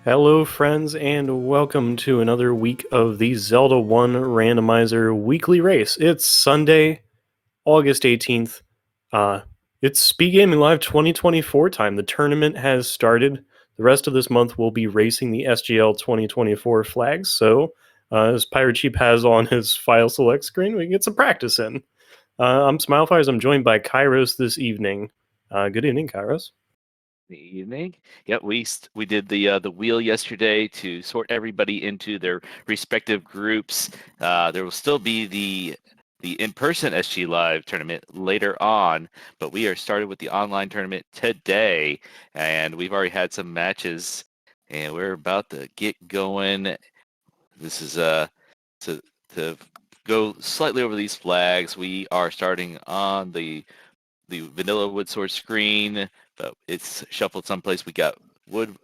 Hello, friends, and welcome to another week of the Zelda 1 Randomizer weekly race. It's Sunday, August 18th. It's Speed Gaming Live 2024 time. The tournament has started. The rest of this month we'll be racing the SGL 2024 flags, so as Pirate Cheap has on his file select screen, we can get some practice in. I'm Smilefires. I'm joined by Kairos this evening. Good evening, Kairos. The evening. Yep, we did the wheel yesterday to sort everybody into their respective groups. There will still be the in-person SG Live tournament later on, but we are started with the online tournament today, and we've already had some matches, and we're about to get going. This is to go slightly over these flags. We are starting on the vanilla wood sword screen, but it's shuffled someplace. We got wood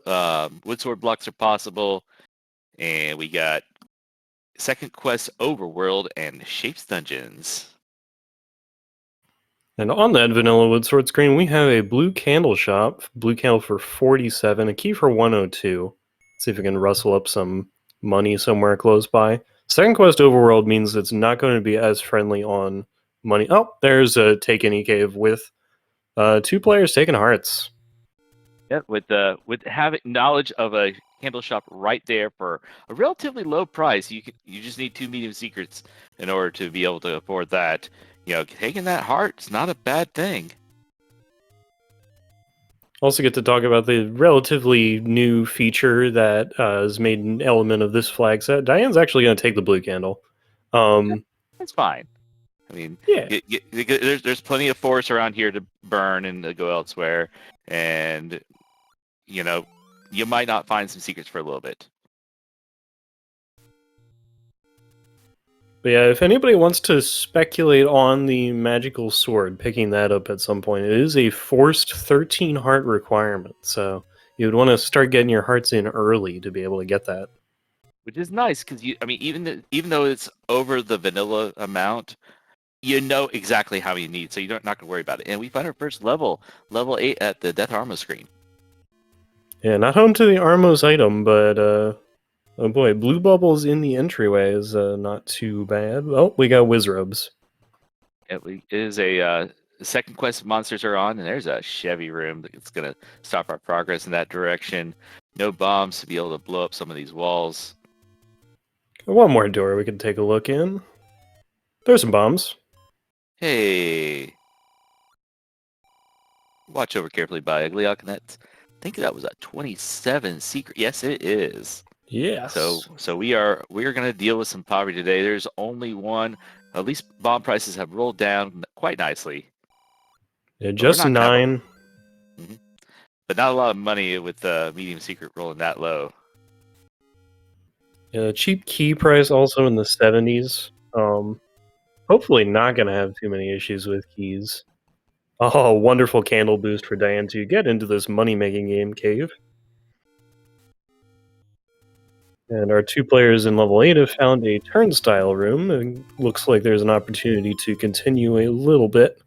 sword blocks are possible, and we got second quest overworld and shapes dungeons. And on that vanilla wood sword screen, we have a blue candle shop, blue candle for 47, a key for 102. See if we can rustle up some money somewhere close by. Second quest overworld means it's not going to be as friendly on money. Oh, there's a take any cave with two players taking hearts. Yep, with having knowledge of a candle shop right there for a relatively low price, you just need two medium secrets in order to be able to afford that. Taking that heart's not a bad thing. Also get to talk about the relatively new feature that has made an element of this flag set. Diane's actually going to take the blue candle. That's fine. I mean, Yeah. there's plenty of force around here to burn and to go elsewhere, and you might not find some secrets for a little bit. But yeah, if anybody wants to speculate on the magical sword, picking that up at some point, it is a forced 13 heart requirement. So you would want to start getting your hearts in early to be able to get that. Which is nice because even though it's over the vanilla amount, you know exactly how you need, so you're not going to worry about it. And we find our first level 8 at the Death Armor screen. Yeah, not home to the Armos item, but oh boy, blue bubbles in the entryway is not too bad. Oh, we got Wizrobes. It is a second quest monsters are on, and there's a Chevy room that's going to stop our progress in that direction. No bombs to be able to blow up some of these walls. One more door we can take a look in. There's some bombs. Hey. Watch over carefully by Ugliok, and I think that was a 27 secret. Yes, it is. Yes. So we are going to deal with some poverty today. There's only one. At least bomb prices have rolled down quite nicely. Yeah, just 9. But not a lot of money with the medium secret rolling that low. Yeah, cheap key price also in the 70s. Hopefully not going to have too many issues with keys. Oh, wonderful candle boost for Diane to get into this money-making game cave. And our two players in level 8 have found a turnstile room, and looks like there's an opportunity to continue a little bit.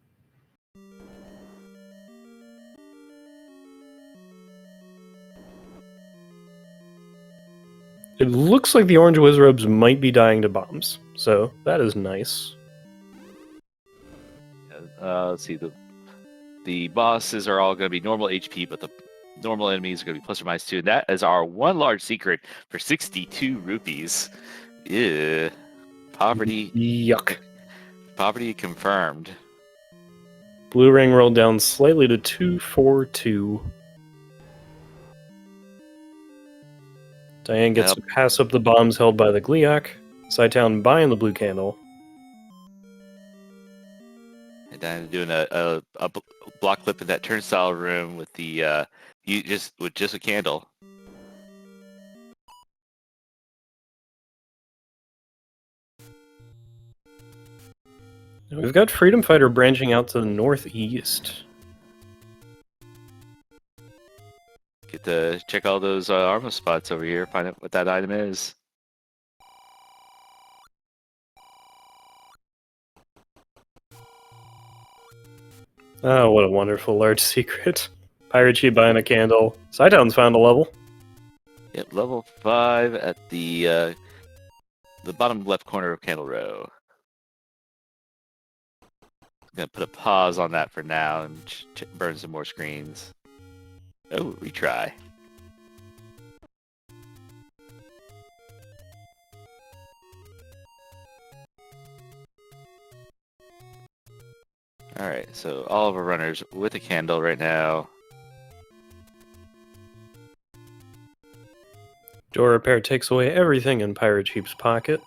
It looks like the orange Wizrobes might be dying to bombs, so that is nice. Let's see, the bosses are all going to be normal HP, but the normal enemies are going to be plus or minus 2. And that is our one large secret for 62 rupees. Ew. Poverty. Yuck. Poverty confirmed. Blue ring rolled down slightly to 242. Diane gets to pass up the bombs held by the Gliok. Scytown buying the blue candle. And then doing a block clip in that turnstile room with the just a candle. We've got Freedom Fighter branching out to the northeast. Get to check all those armor spots over here, find out what that item is. Oh, what a wonderful large secret. Pirate Chi buying a candle. Scytown's found a level. Yep, level 5 at the bottom left corner of Candle Row. I'm gonna put a pause on that for now and burn some more screens. Oh, retry. Alright, so all of our runners with a candle right now. Door repair takes away everything in Pirate Chief's pocket.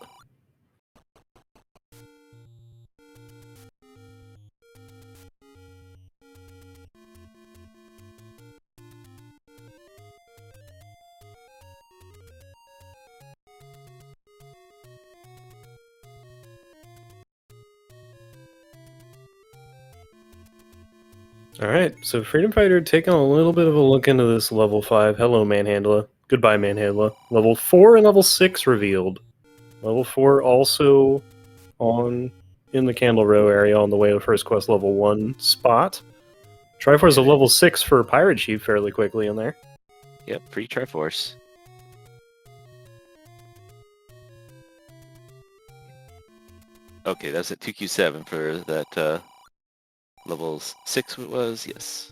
Alright, so Freedom Fighter taking a little bit of a look into this level 5. Hello, Manhandla. Goodbye, Manhandla. Level 4 and level 6 revealed. Level 4 also in the Candle Row area on the way to First Quest level 1 spot. Triforce a level 6 for Pirate Chief fairly quickly in there. Yep, free Triforce. Okay, that's at 2Q7 for that level 6 it was, yes.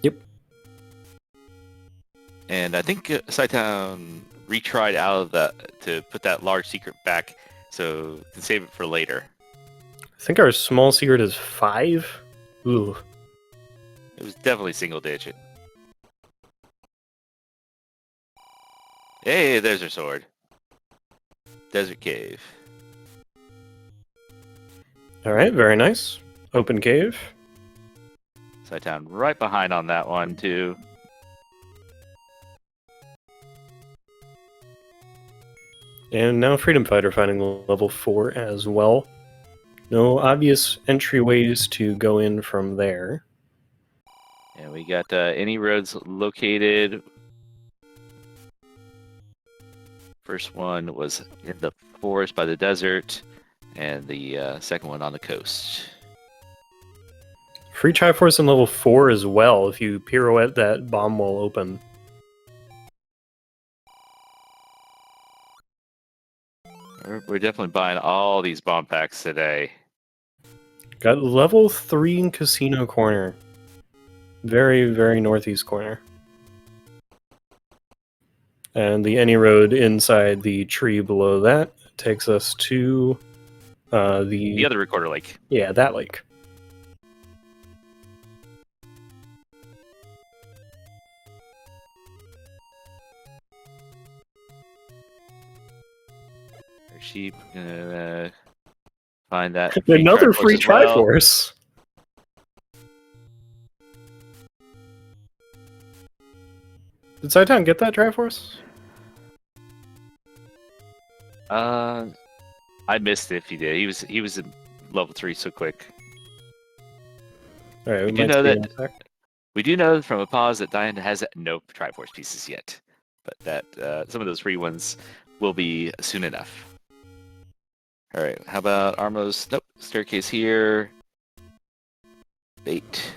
Yep. And I think Scytown retried out of that to put that large secret back so to save it for later. I think our small secret is 5. Ooh. It was definitely single digit. Hey, there's her sword. Desert Cave. Alright, very nice. Open cave. Scytown right behind on that one too. And now Freedom Fighter finding level 4 as well. No obvious entryways to go in from there. And we got any roads located. First one was in the forest by the desert, and the second one on the coast. Free Triforce in level 4 as well if you pirouette that bomb wall open. We're definitely buying all these bomb packs today. Got level 3 in Casino Corner. Very, very northeast corner. And the any road inside the tree below that takes us to The other recorder lake. Yeah, that lake. Our sheep gonna find that Another Triforce free as well. Triforce. Did Saitan get that Triforce? I missed it if he did. He was in level 3 so quick. All right, We do know that we do know from a pause that Diane has no Triforce pieces yet, but that some of those free ones will be soon enough. All right, how about Armo's? Nope, staircase here. Bait.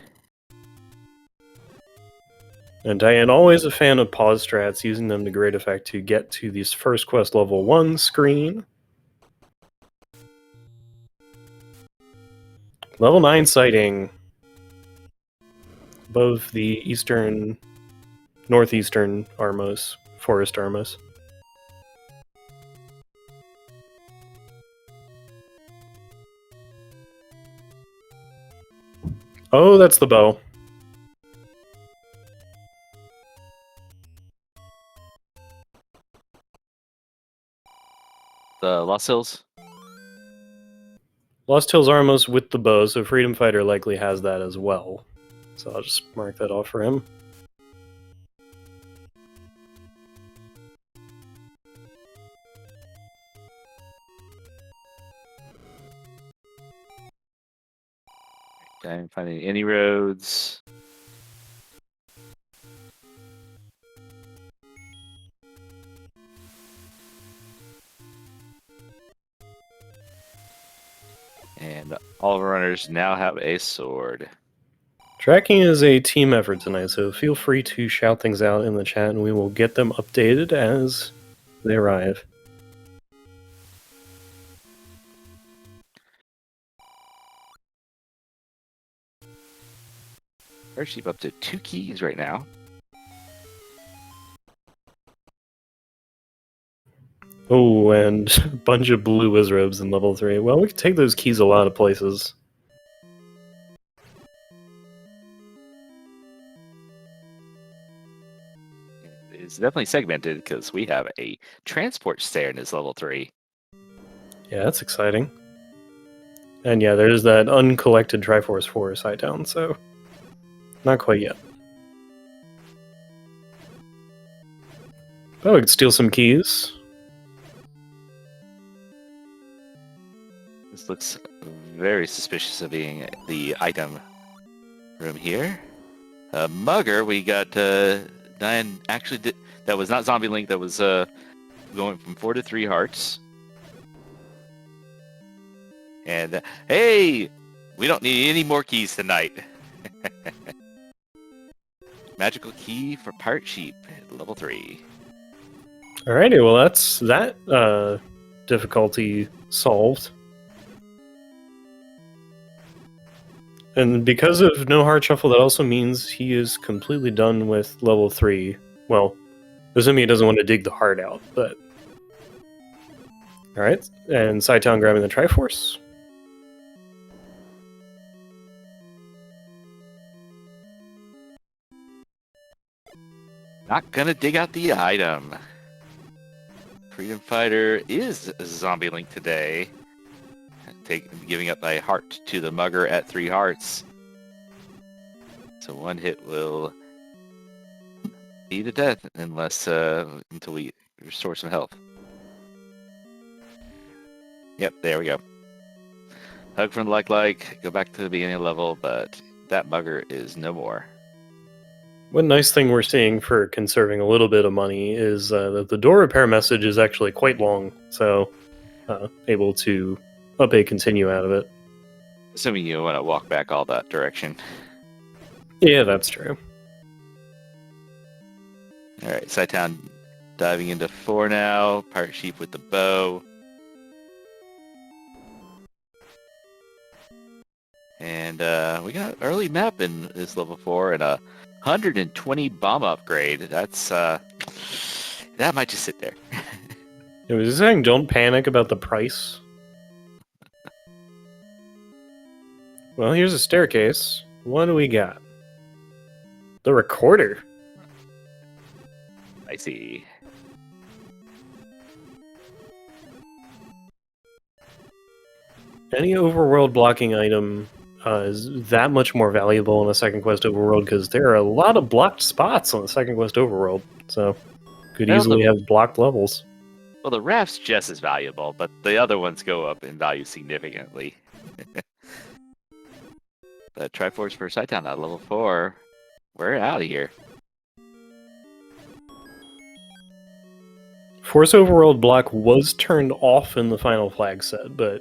And Diane, always a fan of pause strats, using them to great effect to get to this first quest level 1 screen. Level 9 sighting above the northeastern Armos, Forest Armos. Oh, that's the bow. The Lost Hills. Lost Hills Armos with the bow, so Freedom Fighter likely has that as well. So I'll just mark that off for him. I'm finding any roads. And all of our runners now have a sword. Tracking is a team effort tonight, so feel free to shout things out in the chat and we will get them updated as they arrive. Airship up to 2 keys right now. Oh, and a bunch of blue wizrobes in level 3. Well, we can take those keys a lot of places. It's definitely segmented because we have a transport stair in this level 3. Yeah, that's exciting. And yeah, there's that uncollected Triforce 4 side down, so not quite yet. Oh, we could steal some keys. This looks very suspicious of being the item room here. Mugger, we got Diane actually did. That was not Zombie Link. That was going from 4 to 3 hearts. And hey, we don't need any more keys tonight. Magical key for Pirate Sheep, level 3. Alrighty, well that's that difficulty solved. And because of no heart shuffle, that also means he is completely done with level 3. Well, assuming he doesn't want to dig the heart out, but... Alright, and Saitown grabbing the Triforce. Not gonna dig out the item. Freedom Fighter is Zombie Link today. Giving up a heart to the Mugger at 3 hearts. So 1 hit will be to death unless until we restore some health. Yep, there we go. Hug from the like, go back to the beginning level, but that Mugger is no more. One nice thing we're seeing for conserving a little bit of money is that the door repair message is actually quite long, so able to up a continue out of it. Assuming you want to walk back all that direction. Yeah, that's true. Alright, Saitown diving into 4 now. Pirate Sheep with the bow. And we got early map in this level 4 and a 120 bomb upgrade. That's that might just sit there. It was saying don't panic about the price. Well, here's a staircase. What do we got? The recorder. I see. Any overworld blocking item is that much more valuable in a second quest overworld because there are a lot of blocked spots on the second quest overworld, so could easily have blocked levels. Well, the raft's just as valuable, but the other ones go up in value significantly. The Triforce for Saitown at level 4. We're out of here. Force overworld block was turned off in the final flag set, but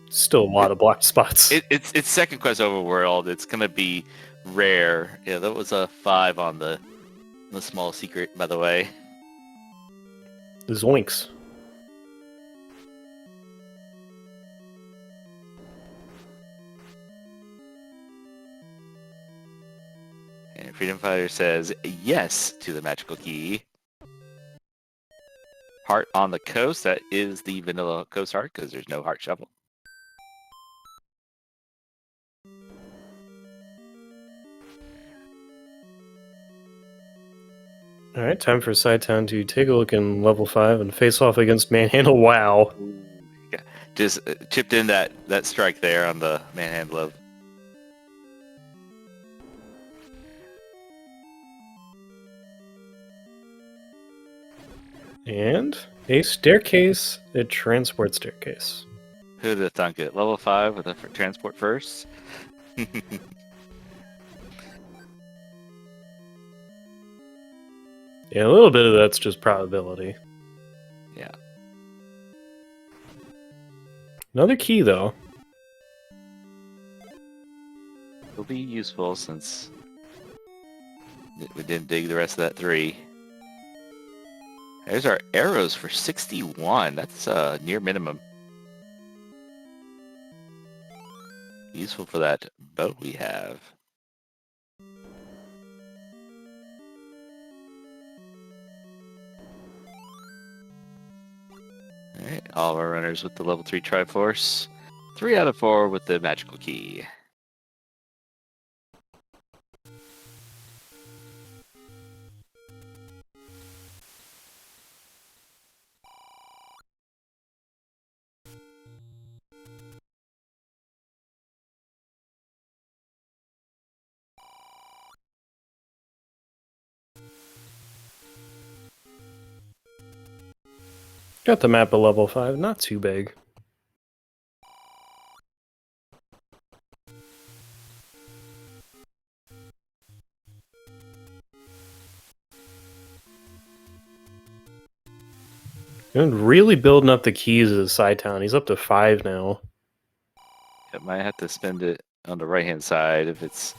still a lot of blocked spots. It's second quest overworld. It's gonna be rare. Yeah, that was a 5 on the small secret, by the way. Zoinks. And Freedom Fighter says yes to the magical key. Heart on the coast. That is the vanilla coast heart because there's no heart shuffle. Alright, time for Saitown to take a look in level 5 and face off against Manhandle. Wow. Yeah, just chipped in that strike there on the manhandle of. And a staircase, a transport staircase. Who'd have thunk it? Level 5 with a transport first? Yeah, a little bit of that's just probability. Yeah. Another key, though. will be useful since we didn't dig the rest of that 3. There's our arrows for 61. That's near minimum. Useful for that boat we have. Alright, all of our runners with the level 3 Triforce. 3 out of 4 with the magical key. Got the map at level 5, not too big. And really building up the keys of Town. He's up to 5 now. I might have to spend it on the right-hand side if it's...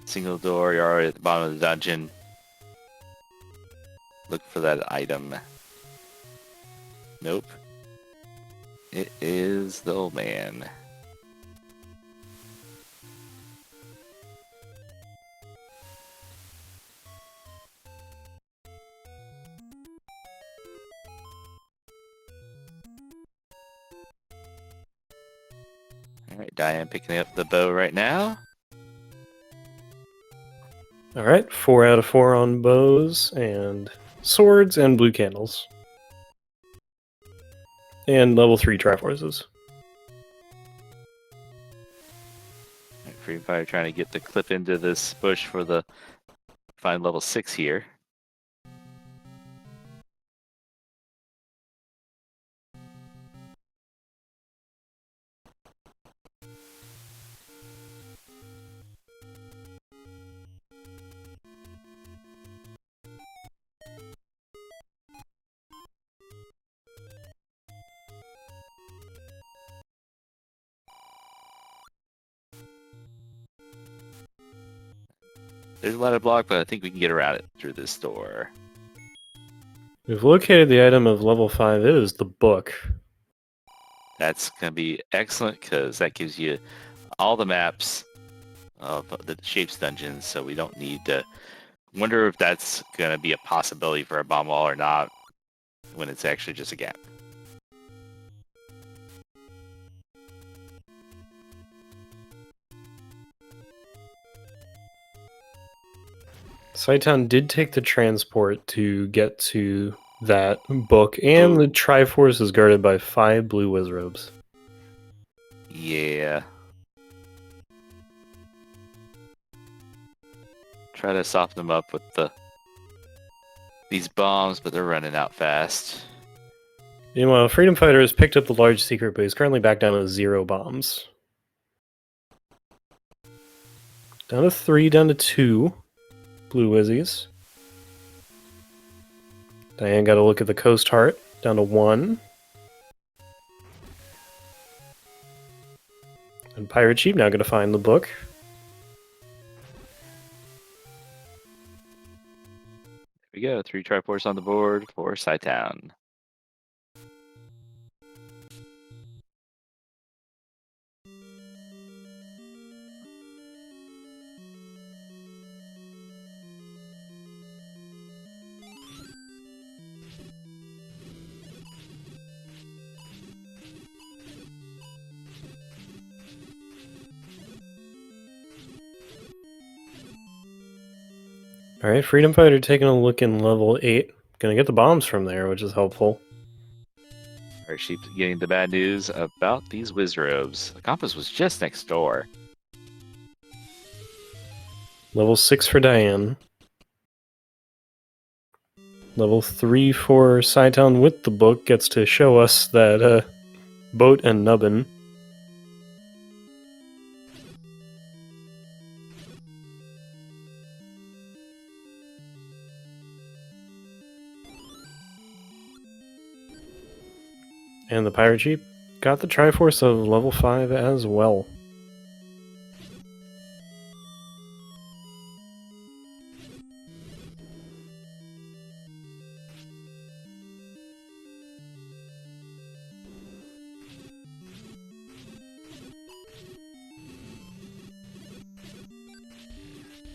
Single door, you're already at the bottom of the dungeon. Look for that item. Nope. It is the old man. Alright, Diane picking up the bow right now. Alright, 4 out of 4 on bows, and swords, and blue candles. And level 3 Triforces. Freedom Fighter trying to get the clip into this bush for the find level 6 here. There's a lot of block, but I think we can get around it through this door. We've located the item of level 5. It is the book. That's going to be excellent because that gives you all the maps of the Shapes dungeons, so we don't need to wonder if that's going to be a possibility for a bomb wall or not when it's actually just a gap. Town did take the transport to get to that book, and the Triforce is guarded by 5 blue Wizrobes. Yeah. Try to soften them up with these bombs, but they're running out fast. Meanwhile, Freedom Fighter has picked up the large secret, but he's currently back down to 0 bombs. Down to 3, down to 2 blue Wizzies. Diane got to look at the Coast Heart, down to 1. And Pirate Sheep now going to find the book. There we go, 3 Triforce on the board for Town. Alright, Freedom Fighter taking a look in level 8. Gonna get the bombs from there, which is helpful. Our sheep getting the bad news about these Wizrobes. The compass was just next door. Level 6 for Diane. Level 3 for Town with the book gets to show us that boat and nubbin. And the Pirate Jeep got the Triforce of level 5 as well.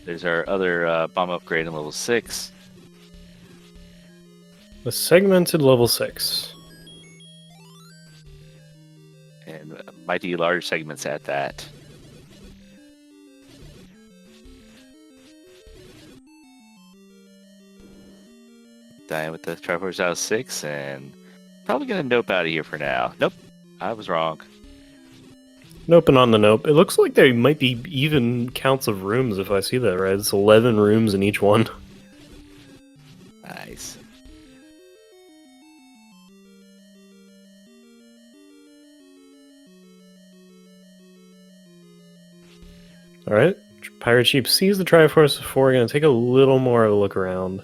There's our other bomb upgrade in level 6. The segmented level 6. And mighty large segments at that. Dying with the Triforce out of 6, and probably gonna nope out of here for now. Nope, I was wrong. Nope and on the nope. It looks like there might be even counts of rooms if I see that right. It's 11 rooms in each one. Nice. Alright, Pirate Jeep sees the Triforce before. We're going to take a little more of a look around.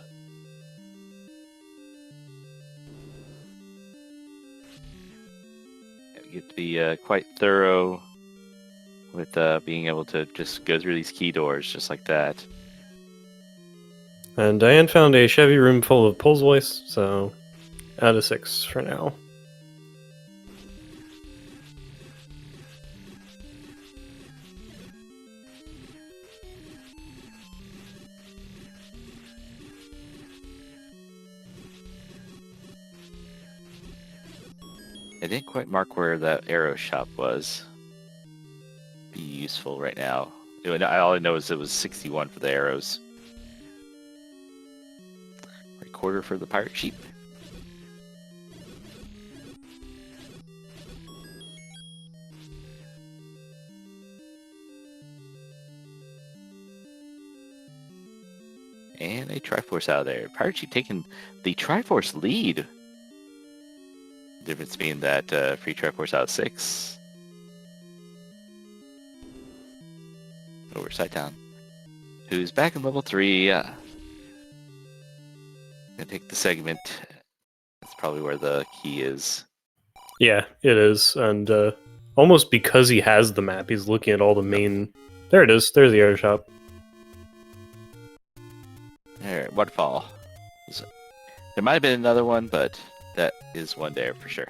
Get to be quite thorough with being able to just go through these key doors just like that. And Diane found a Chevy room full of Pulse Voice, so out of 6 for now. I didn't quite mark where that arrow shop was. Be useful right now. All I know is it was 61 for the arrows. Recorder for the Pirate Jeep. And a Triforce out of there. Pirate Jeep taking the Triforce lead. Difference being that free Triforce out of 6. Over Sighttown, who's back in level 3. Gonna take the segment. That's probably where the key is. Yeah, it is. And almost because he has the map, he's looking at all the main... There it is. There's the air shop. There, Waterfall. There might have been another one, but that is one there for sure.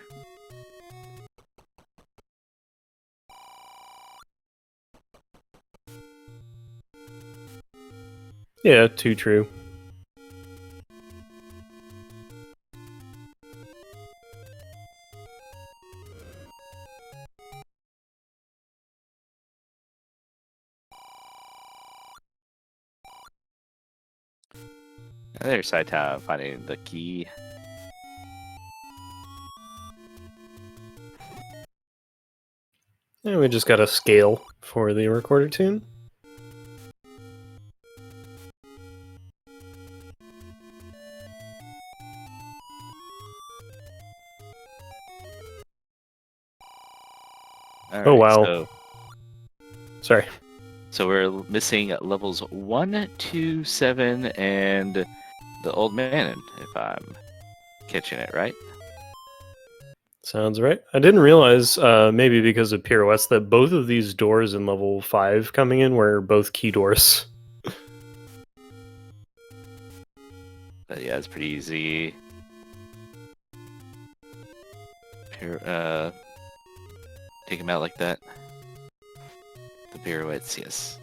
Yeah, too true. And there's Sighttown finding the key. And we just got a scale for the recorder tune. All Oh, right, wow. So, Sorry. so we're missing levels 1, 2, 7, and the Old Man, if I'm catching it right. Sounds right. I didn't realize, maybe because of pirouettes, that both of these doors in level 5 coming in were both key doors. But yeah, it's pretty easy. Take him out like that. The pirouettes, yes.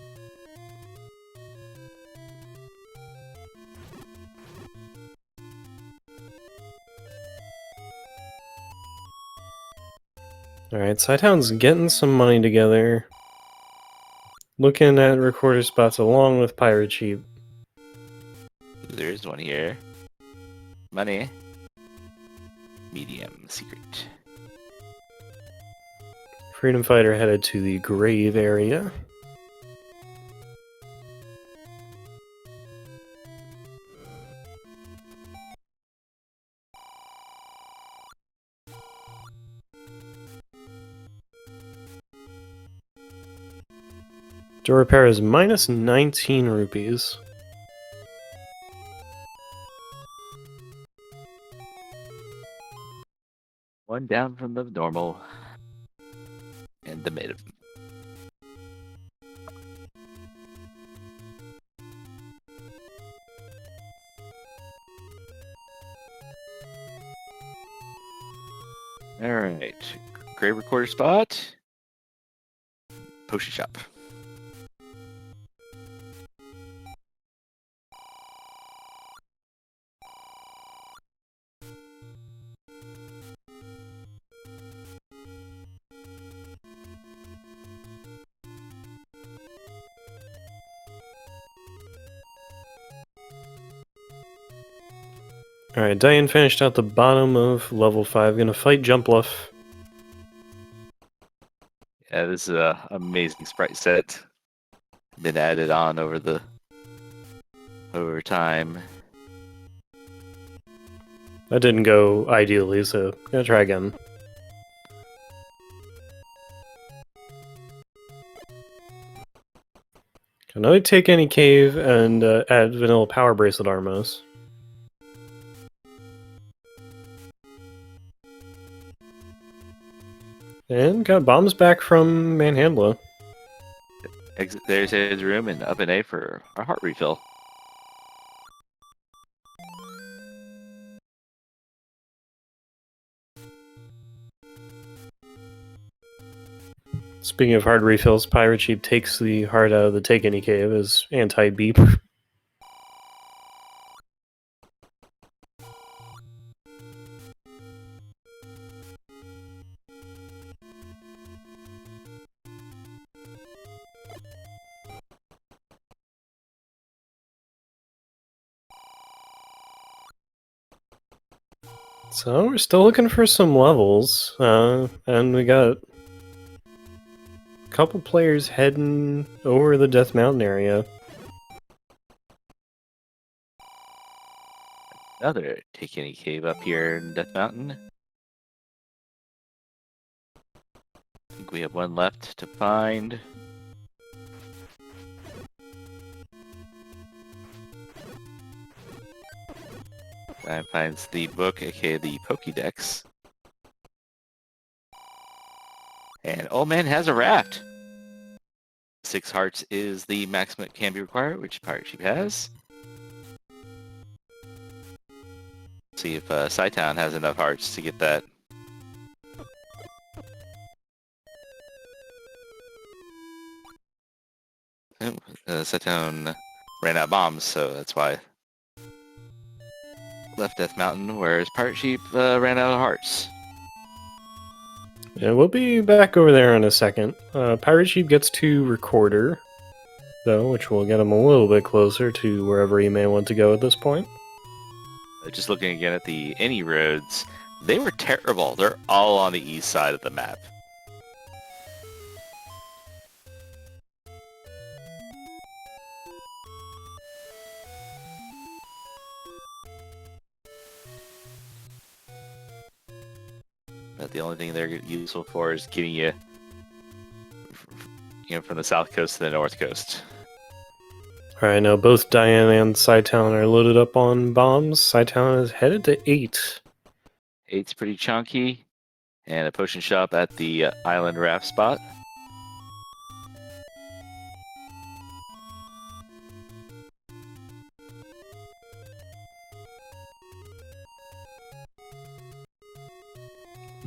Alright, Sighttown's getting some money together. Looking at recorder spots along with Pirate Jeep. There is one here. Money. Medium secret. Freedom Fighter headed to the grave area. Door repair is minus 19 rupees. one down from the normal and the mid. All right, grave recorder spot, potion shop. Alright, Diane finished out the bottom of level 5. Gonna fight Jump Bluff. Yeah, this is a amazing sprite set. Been added on over time. That didn't go ideally, so gonna try again. Can I take any cave and add vanilla power bracelet armos? And got bombs back from Manhandla. Exit there's his room and up an A for our heart refill. Speaking of hard refills, Pirate Sheep takes the heart out of the Take Any Cave as anti-beep. So we're still looking for some levels, and we got a couple players heading over the Death Mountain area. Another take any cave up here in Death Mountain. I think we have one left to find. That finds the book, aka the Pokédex. And old man has a raft. 6 hearts is the maximum it can be required, which Pirate Sheep has. See if Sci-Town has enough hearts to get that. Sci-Town ran out of bombs, so that's why. Left Death Mountain, whereas Pirate Sheep ran out of hearts. Yeah, we'll be back over there in a second. Pirate Sheep gets to Recorder, though, which will get him a little bit closer to wherever he may want to go at this point. Just looking again at the any roads, they were terrible. They're all on the east side of the map. But the only thing they're useful for is getting you, from the south coast to the north coast. Alright, now both Diane and Sci-Town are loaded up on bombs. Sci-Town is headed to 8. 8's pretty chunky, and a potion shop at the island raft spot.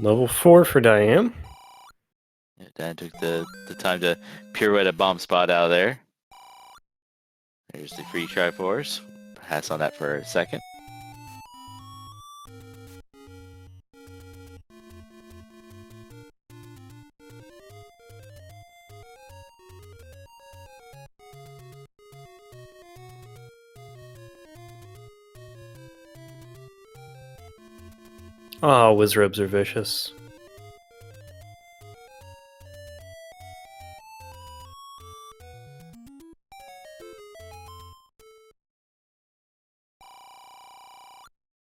Level 4 for Diane. Dan took the time to pirouette a bomb spot out of there. There's the free Triforce. Pass on that for a second. Ah, Wizrobs are vicious.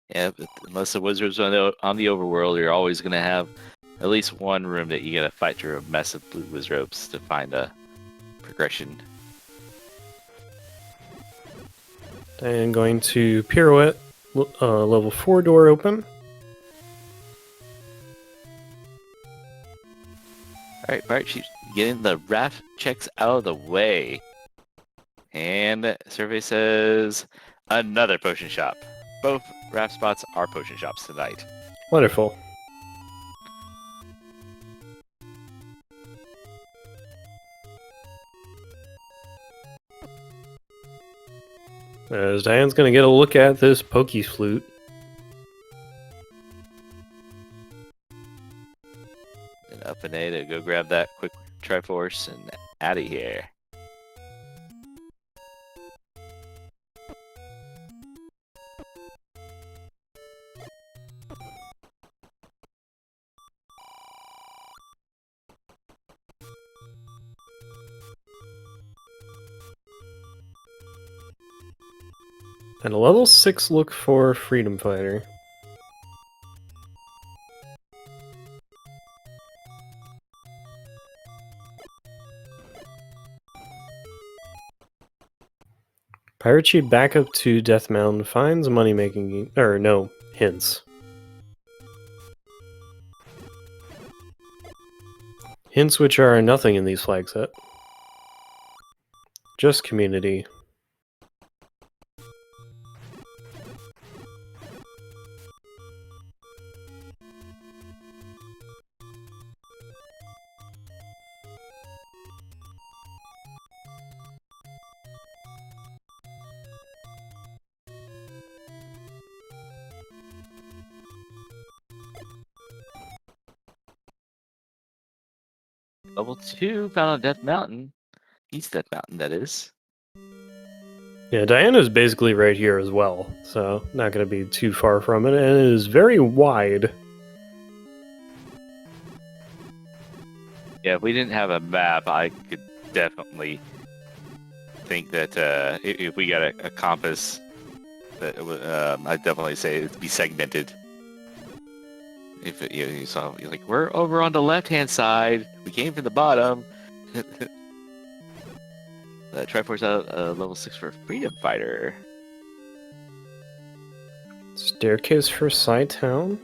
Yeah, but unless the wizards on the overworld, you're always gonna have at least one room that you gotta fight through a mess of blue wizards to find a progression. And going to Pirouette, level 4 door open. Alright, Bart, she's getting the raft checks out of the way. And survey says another potion shop. Both raft spots are potion shops tonight. Wonderful. As Diane's gonna get a look at this pokey flute. And up and A to go grab that quick Triforce and out of here. And a level 6 look for Freedom Fighter. Pirate Sheet back up to Death Mountain finds money making hints. Hints which are nothing in these flag set. Just community. Level 2 found on Death Mountain. East Death Mountain, that is. Yeah, Diana's basically right here as well, so not going to be too far from it, and it is very wide. Yeah, if we didn't have a map, I could definitely think that if we got a compass, that I'd definitely say it'd be segmented. If it, you saw, you're like, we're over on the left-hand side. We came from the bottom. Triforce out level 6 for Freedom Fighter. Staircase for Side Town.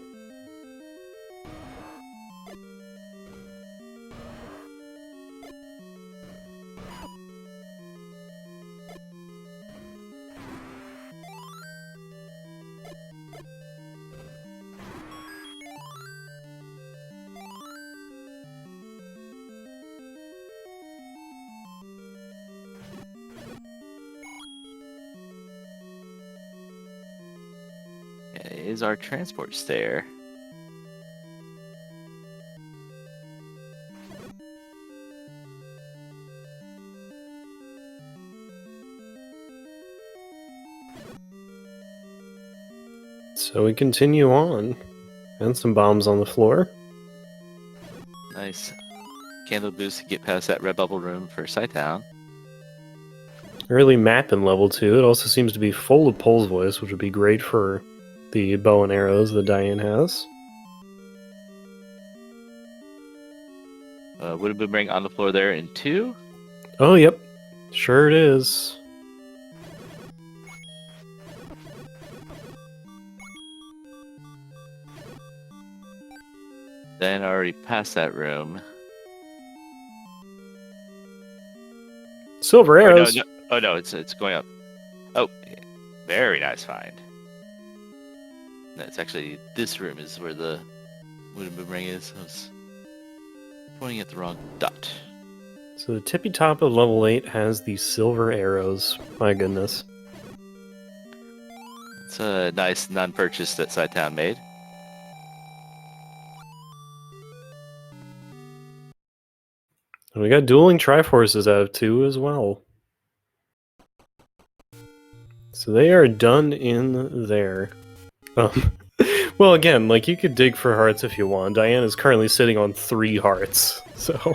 Is our transport stair. So we continue on. And some bombs on the floor. Nice. Candle boost to get past that red bubble room for Sighttown. Early map in level 2. It also seems to be full of Pole's Voice, which would be great for the bow and arrows that Diane has. Wooden boomerang on the floor there in 2. Oh, yep. Sure it is. Then already passed that room. Silver arrows. Oh no, it's going up. Oh, very nice find. That's actually, this room is where the wooden boomerang is. I was pointing at the wrong dot. So the tippy top of level 8 has the silver arrows. My goodness. It's a nice non-purchase that Sighttown made. And we got dueling Triforces out of 2 as well. So they are done in there. Well, again, like, you could dig for hearts if you want. Diane is currently sitting on 3 hearts, so...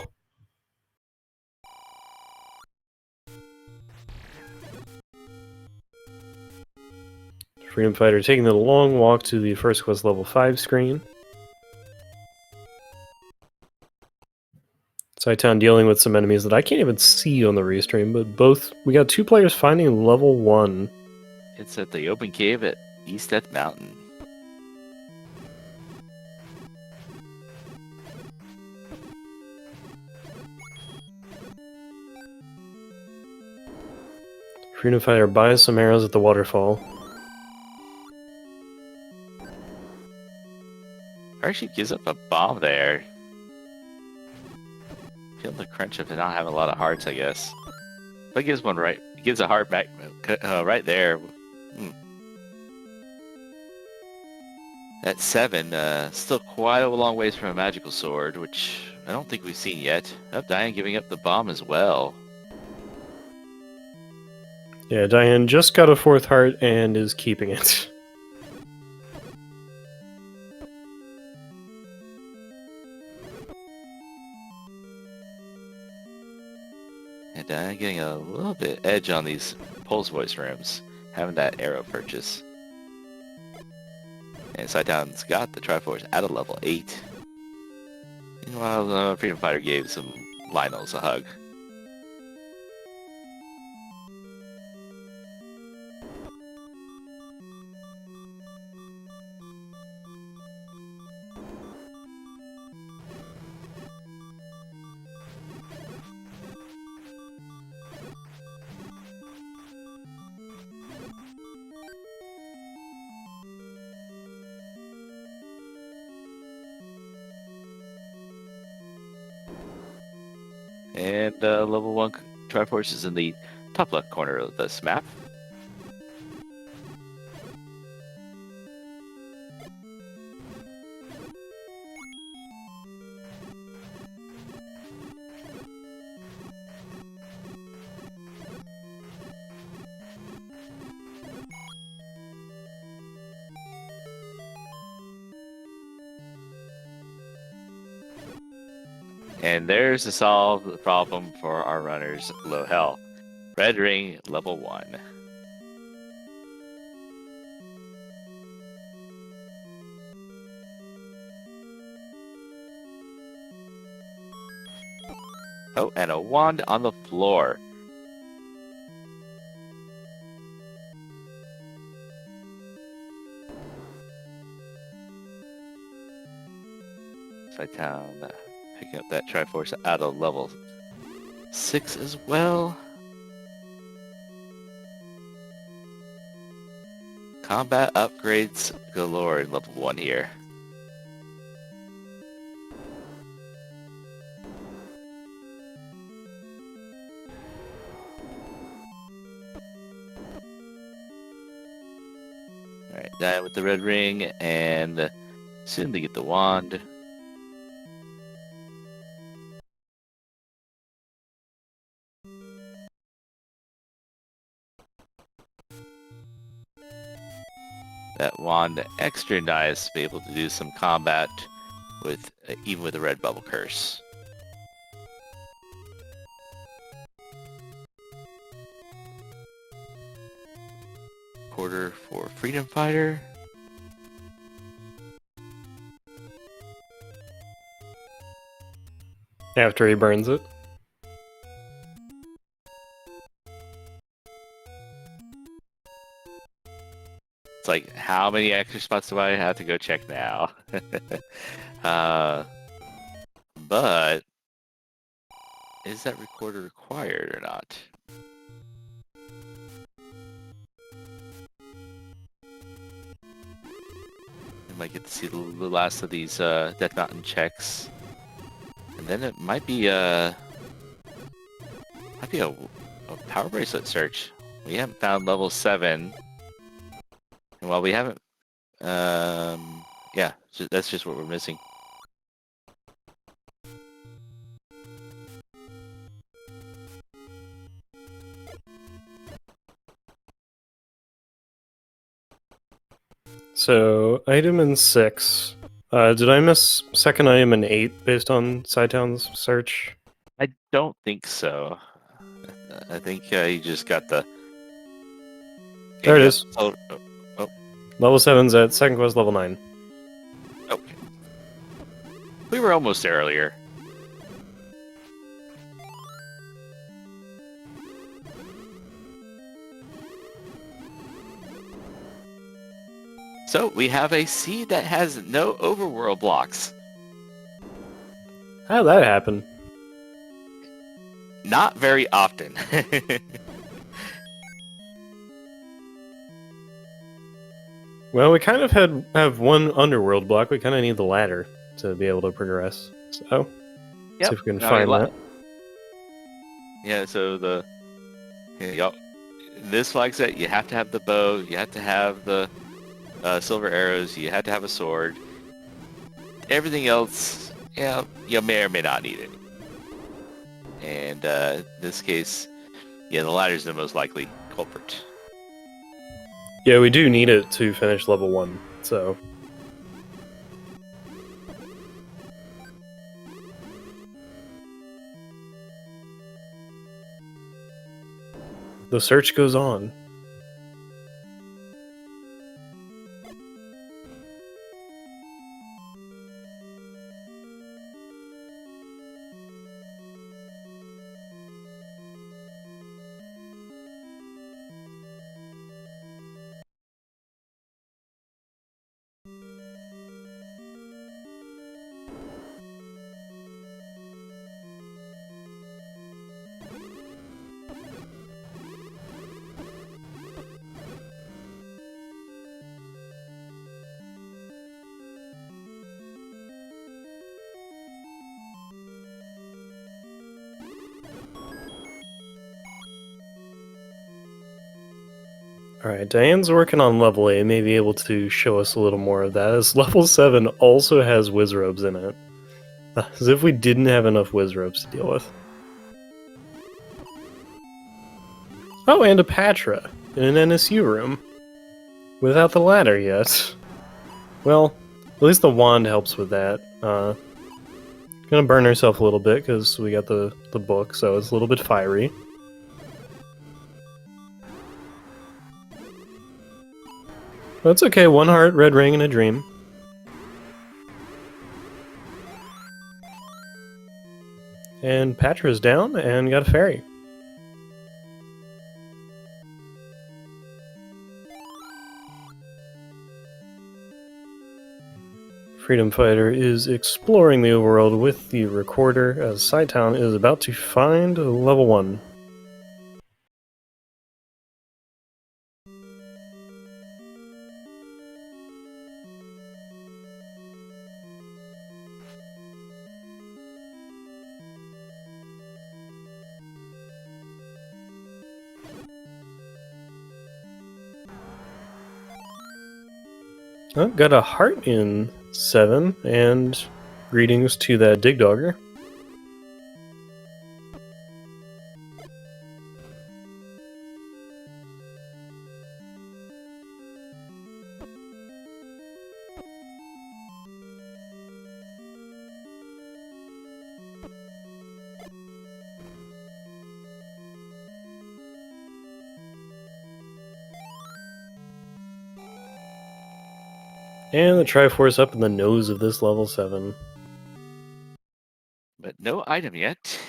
Freedom Fighter taking the long walk to the First Quest level 5 screen. Sighttown dealing with some enemies that I can't even see on the restream, but we got 2 players finding level 1. It's at the open cave at East Death Mountain. Freedom Fighter buys some arrows at the waterfall. Actually gives up a bomb there. Feel the crunch of it not having a lot of hearts, I guess. But gives one right. Gives a heart back right there. At 7, still quite a long ways from a magical sword, which I don't think we've seen yet. Oh, Diane giving up the bomb as well. Yeah, Diane just got a 4th heart and is keeping it. And Diane getting a little bit edge on these pulse voice rooms, having that arrow purchase. And Saitown's got the Triforce at a level 8. Meanwhile, Freedom Fighter gave some Lionels a hug. And level 1 Triforce is in the top left corner of this map. And there's to solve the problem for our runners low health. Red ring level 1. Oh, and a wand on the floor. Saitown picking up that Triforce out of level 6 as well. Combat upgrades galore in level 1 here. Alright, Diane with the red ring, and soon to get the wand. That wand extra nice to be able to do some combat with even with a red bubble curse. Quarter for Freedom Fighter. After he burns it. It's like, how many extra spots do I have to go check now? But is that recorder required or not? We might get to see the last of these Death Mountain checks, and then it might be a power bracelet search. We haven't found level 7. And while we haven't, yeah, that's just what we're missing. So, item in 6. Did I miss second item in 8 based on Saitown's search? I don't think so. I think you just got the... There it is. Oh, Level 7's at second quest level 9. okay. We were almost there earlier. So, we have a seed that has no overworld blocks. How'd that happen? Not very often. Well, we kind of have one underworld block. We kind of need the ladder to be able to progress. So, see if we can find that. Yeah, so this flag set, you have to have the bow, you have to have the silver arrows, you have to have a sword. Everything else, yeah, you may or may not need it. And in this case, yeah, the ladder's the most likely culprit. Yeah, we do need it to finish level 1, so... The search goes on. Alright, Diane's working on level 8, may be able to show us a little more of that, as level 7 also has whiz robes in it. As if we didn't have enough whiz robes to deal with. Oh, and a Patra in an NSU room. Without the ladder yet. Well, at least the wand helps with that. Gonna burn herself a little bit because we got the book, so it's a little bit fiery. That's okay, 1 heart, red ring, and a dream. And Patra's down, and got a fairy. Freedom Fighter is exploring the overworld with the recorder, as Saitown is about to find level 1. Oh, got a heart in 7, and greetings to that Dig Dogger. And the Triforce up in the nose of this level 7. But no item yet.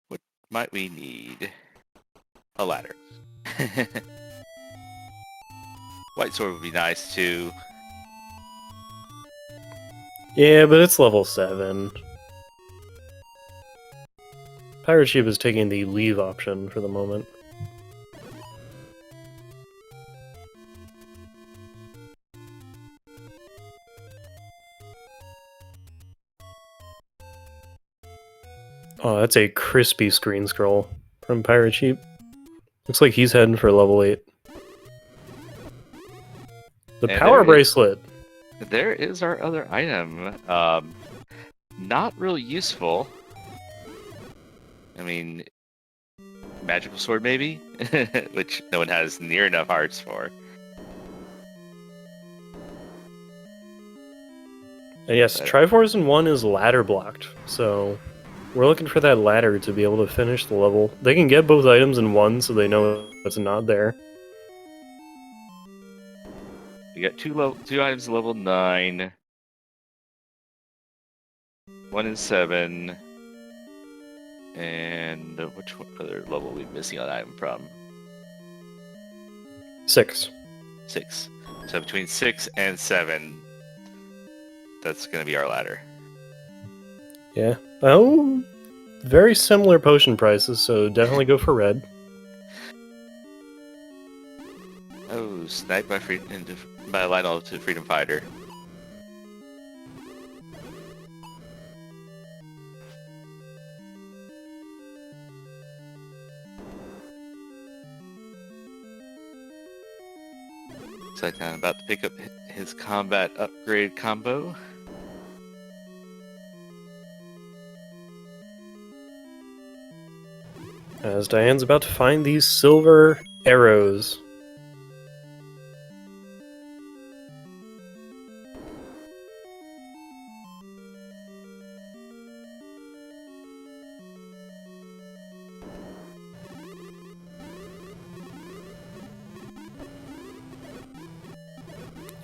What might we need? A ladder. White sword would be nice too. Yeah, but it's level 7. Pirate Ship is taking the leave option for the moment. Oh, that's a crispy screen scroll from Pirate Sheep. Looks like he's heading for level 8. The And power bracelet! There is our other item. Not really useful. I mean, magical sword maybe? Which no one has near enough hearts for. And yes, Triforce in 1 is ladder blocked, so we're looking for that ladder to be able to finish the level. They can get both items in 1 so they know it's not there. You got two items level 9. 1 and 7. And which other level are we missing on item from? 6. 6. So between 6 and 7, that's going to be our ladder. Yeah. Oh, very similar potion prices, so definitely go for red. Oh, sniped by by Lionel to Freedom Fighter. Saitan about to pick up his combat upgrade combo. As Diane's about to find these silver arrows.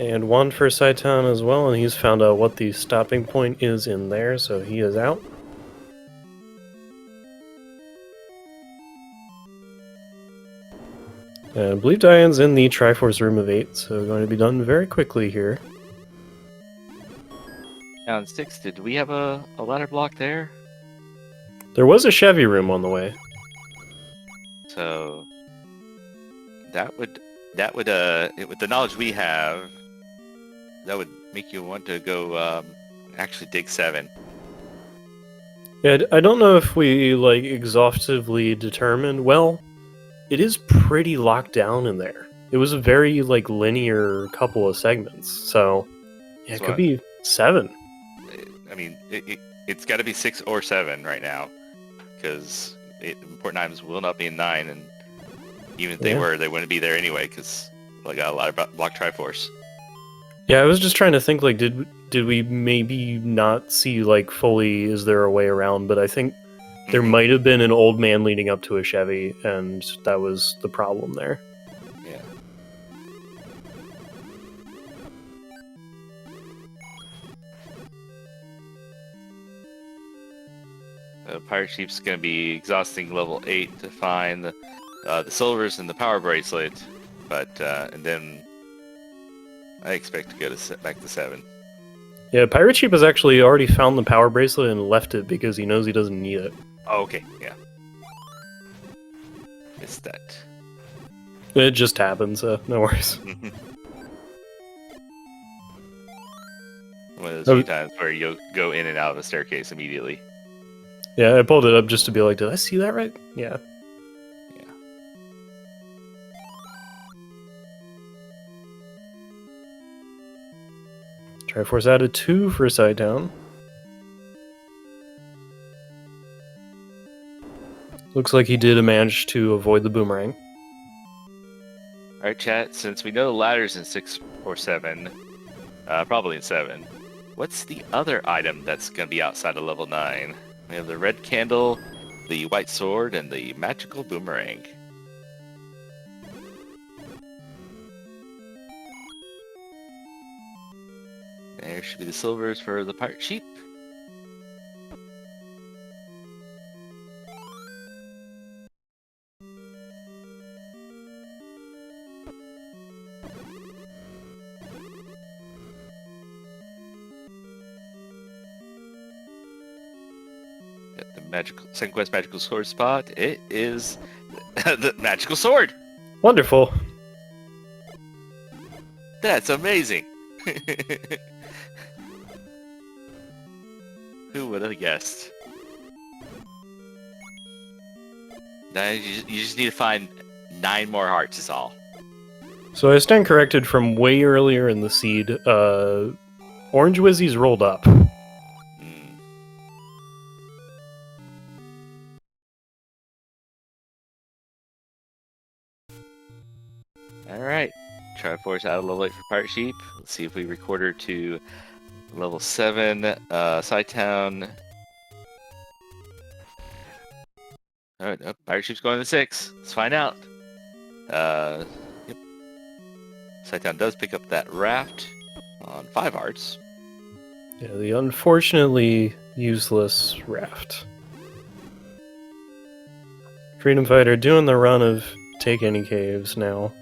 And one for Saitan as well, and he's found out what the stopping point is in there, so he is out. And I believe Diane's in the Triforce Room of 8, so going to be done very quickly here. Down 6, did we have a ladder block there? There was a Chevy room on the way. So that would with the knowledge we have, that would make you want to go actually dig 7. Yeah, I don't know if we like exhaustively determined. Well, it is pretty locked down in there. It was a very like linear couple of segments, so yeah, it could be 7. I mean, it's got to be 6 or 7 right now, because important items will not be in 9, and even if they were, they wouldn't be there anyway, because I got a lot of block Triforce. Yeah, I was just trying to think, like, did we maybe not see, like, fully, is there a way around? But I think there might have been an old man leading up to a Chevy, and that was the problem there. Yeah. Pirate Chief's going to be exhausting level 8 to find the silvers and the power bracelet, but and then I expect to go back to 7. Yeah, Pirate Chief has actually already found the power bracelet and left it because he knows he doesn't need it. Oh, okay, yeah. Missed that. It just happens, so no worries. One of those few times where you'll go in and out of a staircase immediately. Yeah, I pulled it up just to be like, did I see that right? Yeah. Triforce added 2 for Side-Down. Looks like he did manage to avoid the boomerang. Alright, chat, since we know the ladder's in 6 or 7, probably in 7, what's the other item that's going to be outside of level 9? We have the red candle, the white sword, and the magical boomerang. There should be the silvers for the pirate sheep. Got the magical second quest magical sword spot. It is the magical sword. Wonderful. That's amazing. Who would have guessed? Now you just need to find 9 more hearts is all. So I stand corrected from way earlier in the seed. Orange Wizzy's rolled up. Alright. Triforce out of level 8 for Pirate Sheep. Let's see if we record her to level 7. Side-Town. Alright, oh, Pirate Sheep's going to 6. Let's find out. Yep. Side-Town does pick up that raft on 5 hearts. Yeah, the unfortunately useless raft. Freedom Fighter doing the run of take any caves now.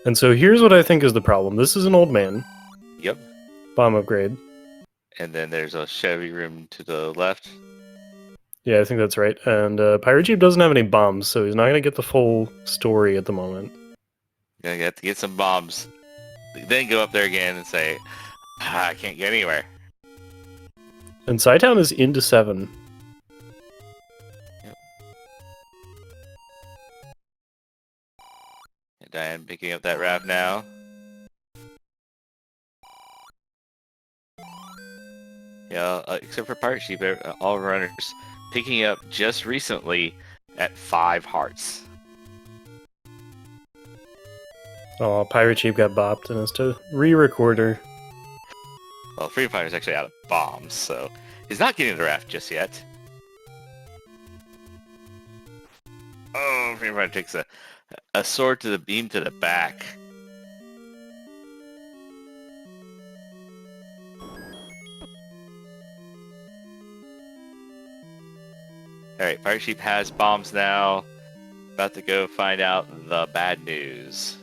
And so here's what I think is the problem. This is an old man. Yep. Bomb upgrade. And then there's a Chevy room to the left. Yeah, I think that's right. And Pirate Jeep doesn't have any bombs, so he's not going to get the full story at the moment. Gonna have to get some bombs. then go up there again and say, I can't get anywhere. And Sci-Town is into 7. And Diane picking up that raft now. Yeah, except for Pirate Sheep, all runners picking up just recently at 5 hearts. Oh, Pirate Sheep got bopped and has to re-record her. Well, Freedom Fighter's actually out of bombs, so he's not getting the raft just yet. Oh, Freedom Fighter takes a sword to the beam to the back. Alright, Pirate Sheep has bombs now. About to go find out the bad news.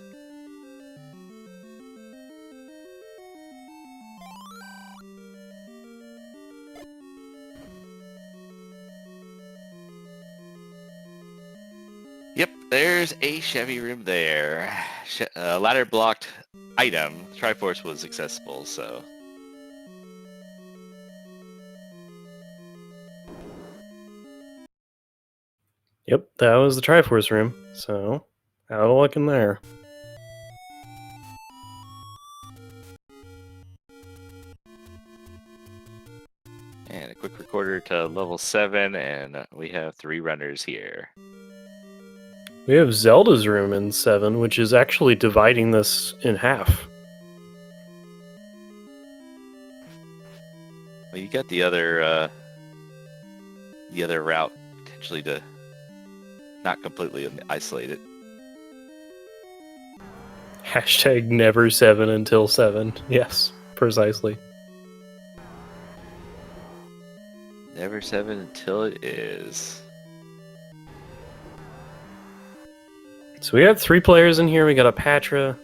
Yep, there's a Chevy room there. Ladder blocked item. Triforce was accessible, so. Yep, that was the Triforce room, so out of luck in there. And a quick recorder to level 7, and we have 3 runners here. We have Zelda's room in 7, which is actually dividing this in half. Well, you got the other route potentially to not completely isolate it. Hashtag never 7 until 7. Yes, precisely. Never 7 until it is. So we have 3 players in here. We got a Patra.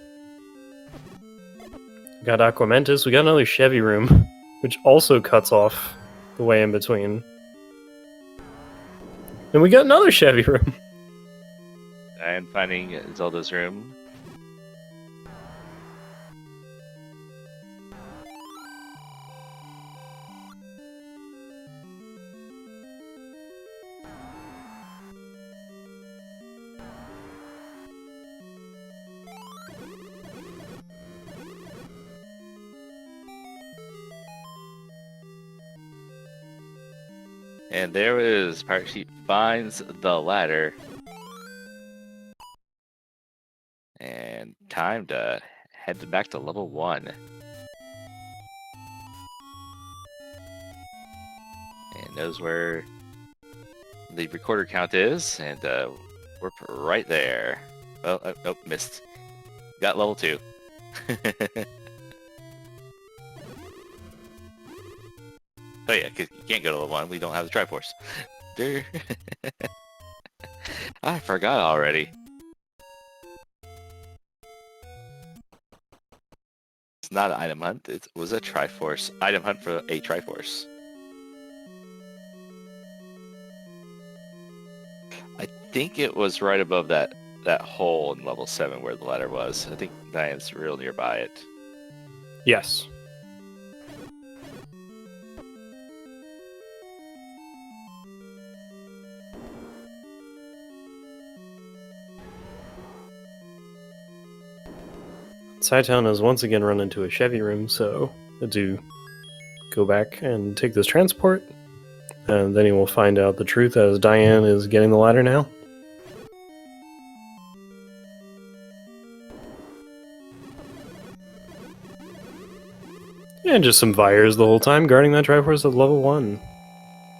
We got Aquamentus. We got another Chevy room, which also cuts off the way in between. And we got another Chevy room. I am finding Zelda's room. And there it is. Pirate Sheep finds the ladder. And time to head back to level 1. And knows where the recorder count is, and we're right there. Oh, nope, missed. Got level 2. Oh yeah, because you can't go to level 1. We don't have the Triforce. I forgot already. It's not an item hunt. It was a Triforce. Item hunt for a Triforce. I think it was right above that hole in level 7 where the ladder was. I think Diane's real nearby it. Yes. Sci-Town has once again run into a Chevy room, so I do go back and take this transport, and then he will find out the truth as Diane is getting the ladder now. And just some Vyres the whole time, guarding that Triforce at level 1.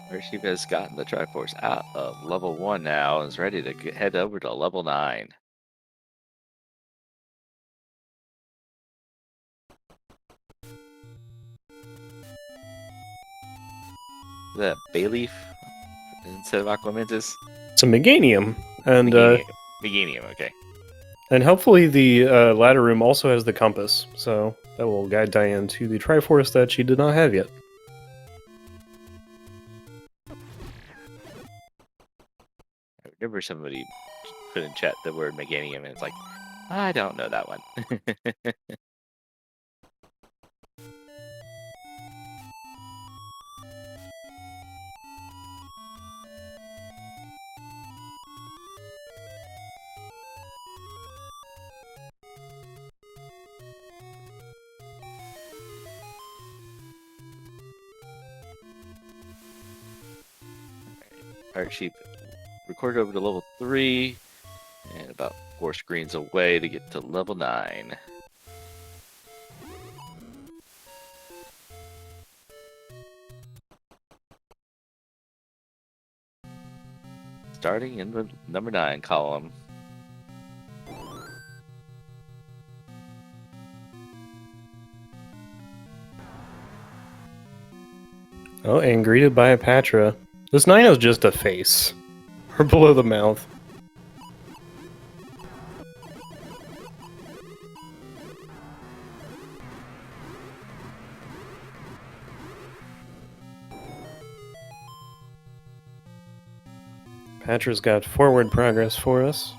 Pirate Sheep has gotten the Triforce out of level 1 now and is ready to head over to level 9. The Bayleaf instead of Aquamentus? It's a Meganium, and Meganium, okay. and hopefully the ladder room also has the compass, so that will guide Diane to the Triforce that she did not have yet. I remember somebody put in chat the word Meganium, and it's like, I don't know that one. Pirate Sheep recorded over to level 3, and about 4 screens away to get to level 9. Starting in the number 9 column. Oh, and greeted by a Patra. This Nino's just a face. Or below the mouth. Patra's got forward progress for us.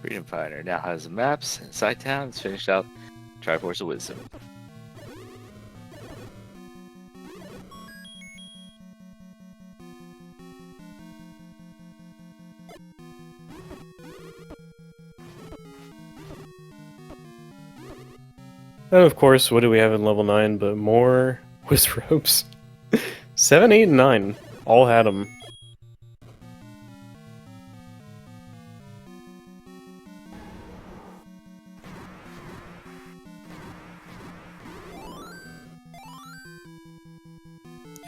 Freedom Finder now has the maps, and Side Town has finished out Triforce of Wisdom. And of course, what do we have in level 9 but more Wizrobes? 7, 8, and 9. All had them.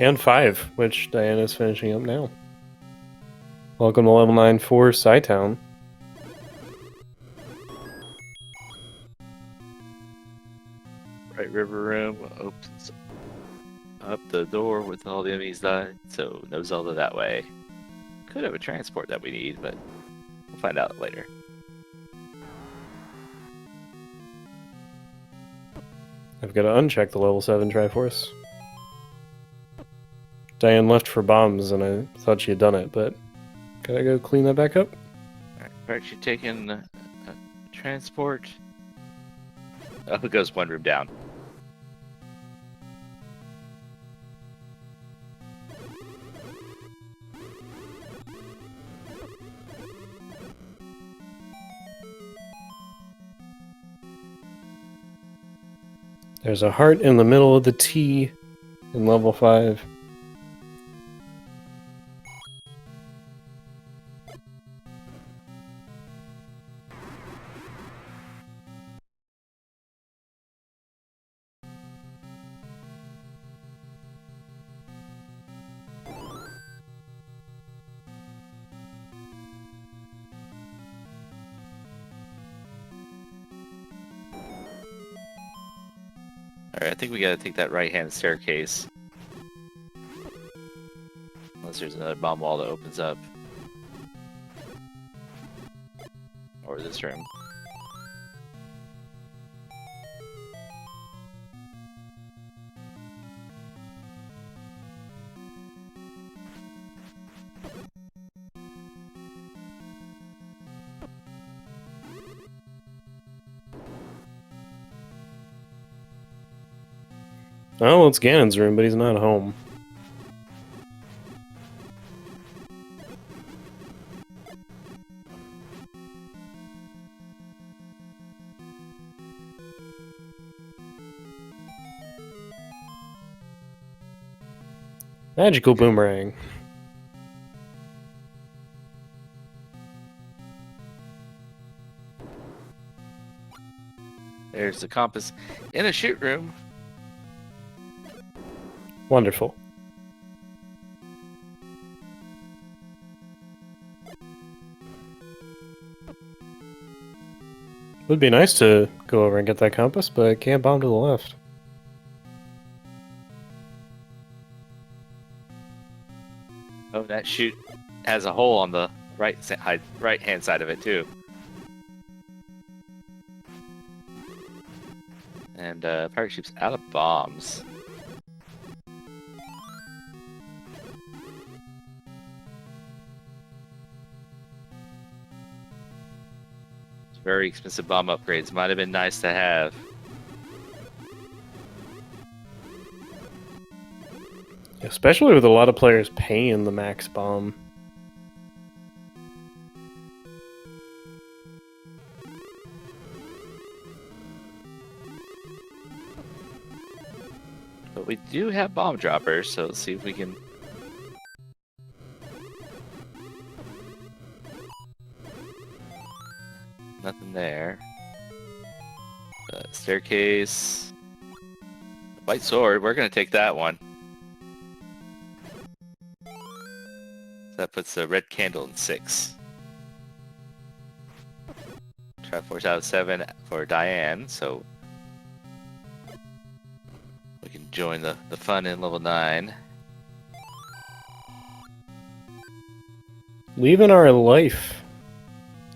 And 5, which Diana's finishing up now. Welcome to level 9 for Scytown. Right River Room opens up the door with all the enemies died, so no Zelda that way. Could have a transport that we need, but we'll find out later. I've got to uncheck the level 7 Triforce. Diane left for bombs and I thought she had done it, but gotta go clean that back up. Alright, we're actually taking transport. Oh, it goes one room down. There's a heart in the middle of the T in level 5. Alright, I think we gotta take that right-hand staircase. Unless there's another bomb wall that opens up. Or this room. Oh, well, it's Ganon's room, but he's not home. Magical boomerang. There's the compass in a shoot room. Wonderful. Would be nice to go over and get that compass, but I can't bomb to the left. Oh, that chute has a hole on the right hand side of it too. And pirate ship's out of bombs. Very expensive bomb upgrades. Might have been nice to have. Especially with a lot of players paying the max bomb. But we do have bomb droppers, so let's see if we can. Nothing there. Staircase. White sword, we're gonna take that one. That puts the red candle in 6. Triforce out of 7 for Diane, so we can join the fun in level 9. Leaving our life.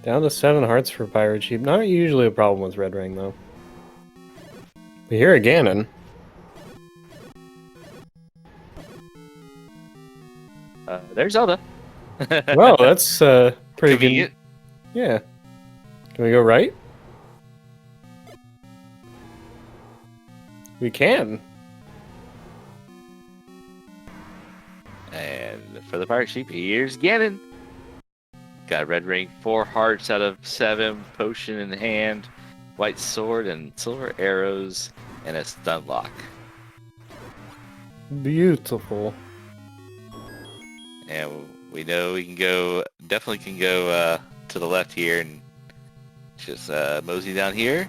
Down to 7 hearts for Pirate Chief. Not usually a problem with Red Ring, though. We hear a Ganon. There's Zelda. Well, that's pretty convenient. Yeah. Can we go right? We can. And for the Pirate Chief, here's Ganon. Got a red ring, 4 hearts out of 7, potion in hand, white sword and silver arrows, and a stun lock. Beautiful. And we know we can go, definitely can go to the left here and just mosey down here.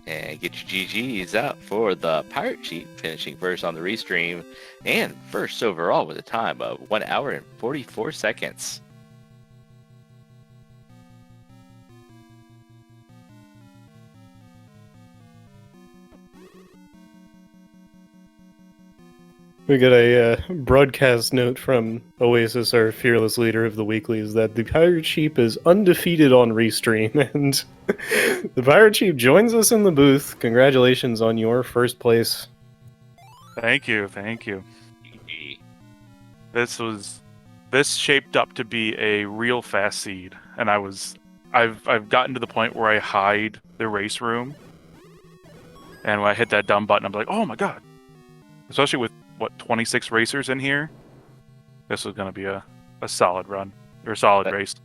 And get your GGs out for the Pirate Chief, finishing first on the restream and first overall with a time of 1 hour and 44 seconds. We got a broadcast note from Oasis, our fearless leader of the weeklies, that the Pirate Chief is undefeated on Restream, and the Pirate Chief joins us in the booth. Congratulations on your first place. Thank you, thank you. This shaped up to be a real fast seed, and I've gotten to the point where I hide the race room, and when I hit that dumb button, I'm like, oh my god! Especially with 26 racers in here, this was going to be a solid run or a solid race.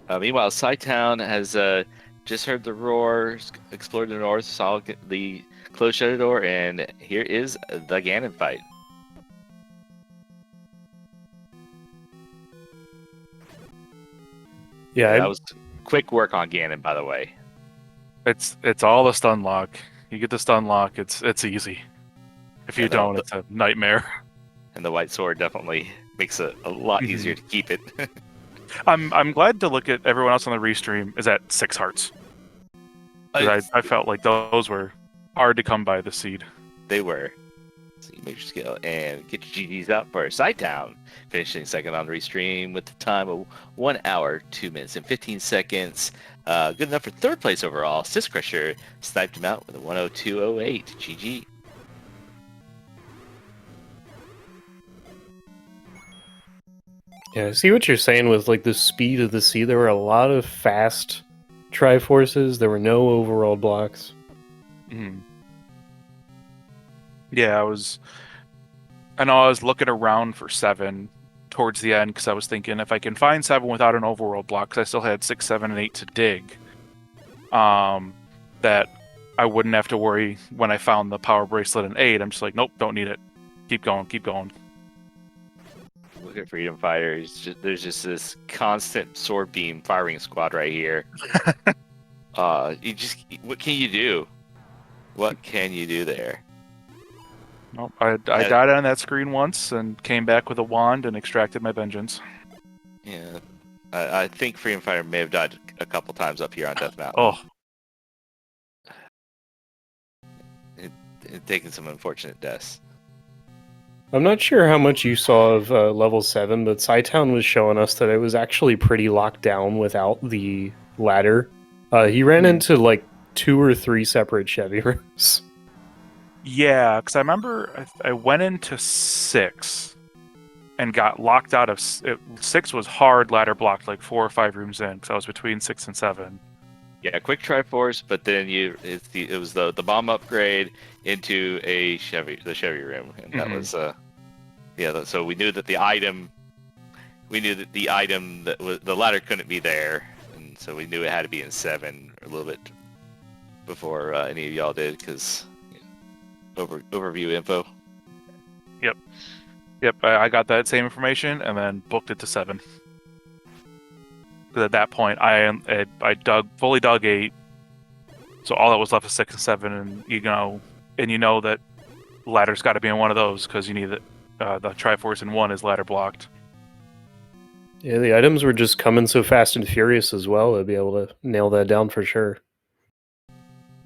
Meanwhile, Scytown has just heard the roar, explored the north, saw the closed shutter door, and here is the Ganon fight. Yeah, that was quick work on Ganon, by the way. It's all the stun lock. You get the stun lock, it's easy. If you don't, it's a nightmare. And the white sword definitely makes it a lot easier to keep it. I'm glad to look at everyone else on the restream is at 6 hearts. I felt like those were hard to come by this seed. They were. So you major skill and get your GGs out for Scytown, finishing second on the restream with the time of 1 hour, 2 minutes, and 15 seconds. Good enough for third place overall. Sis Crusher sniped him out with a 102.08. GG. Yeah, I see what you're saying with like the speed of the sea. There were a lot of fast Triforces. There were no overworld blocks. Yeah, I know I was looking around for 7 towards the end because I was thinking if I can find 7 without an overworld block, because I still had 6, 7, and 8 to dig, that I wouldn't have to worry when I found the power bracelet in 8. I'm just like, nope, don't need it. Keep going, keep going. Look at Freedom Fighters. There's just this constant sword beam firing squad right here. What can you do? What can you do there? Nope, I died on that screen once and came back with a wand and extracted my vengeance. Yeah, I think Freedom Fighter may have died a couple times up here on Death Mountain. Oh. Taking some unfortunate deaths. I'm not sure how much you saw of level 7, but Scytown was showing us that it was actually pretty locked down without the ladder. He ran into like 2 or 3 separate Chevy rooms. Yeah, because I remember I went into 6 and got locked out of... 6 was hard ladder blocked like 4 or 5 rooms in, because I was between 6 and 7. Yeah, quick Triforce, but then it was the bomb upgrade into the Chevy room, and that was so we knew that the item that was the ladder couldn't be there, and so we knew it had to be in 7 a little bit before any of y'all did, because overview info. Yep, I got that same information and then booked it to 7. Because at that point, I fully dug 8, so all that was left was 6 and 7, and you know that ladder's got to be in one of those because you need the Triforce in 1 is ladder blocked. Yeah, the items were just coming so fast and furious as well to be able to nail that down for sure.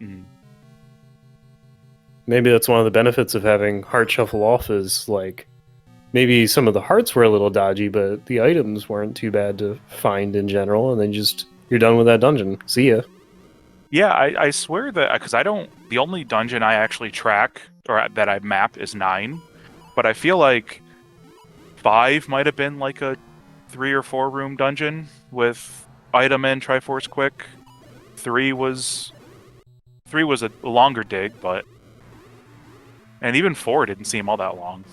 Mm. Maybe that's one of the benefits of having Heart Shuffle off is, like, maybe some of the hearts were a little dodgy, but the items weren't too bad to find in general, and then you're done with that dungeon. See ya. Yeah, I swear that, because the only dungeon I actually track, or that I map, is 9, but I feel like 5 might have been like a 3 or 4 room dungeon with item and Triforce quick. 3 was a longer dig, and even 4 didn't seem all that long.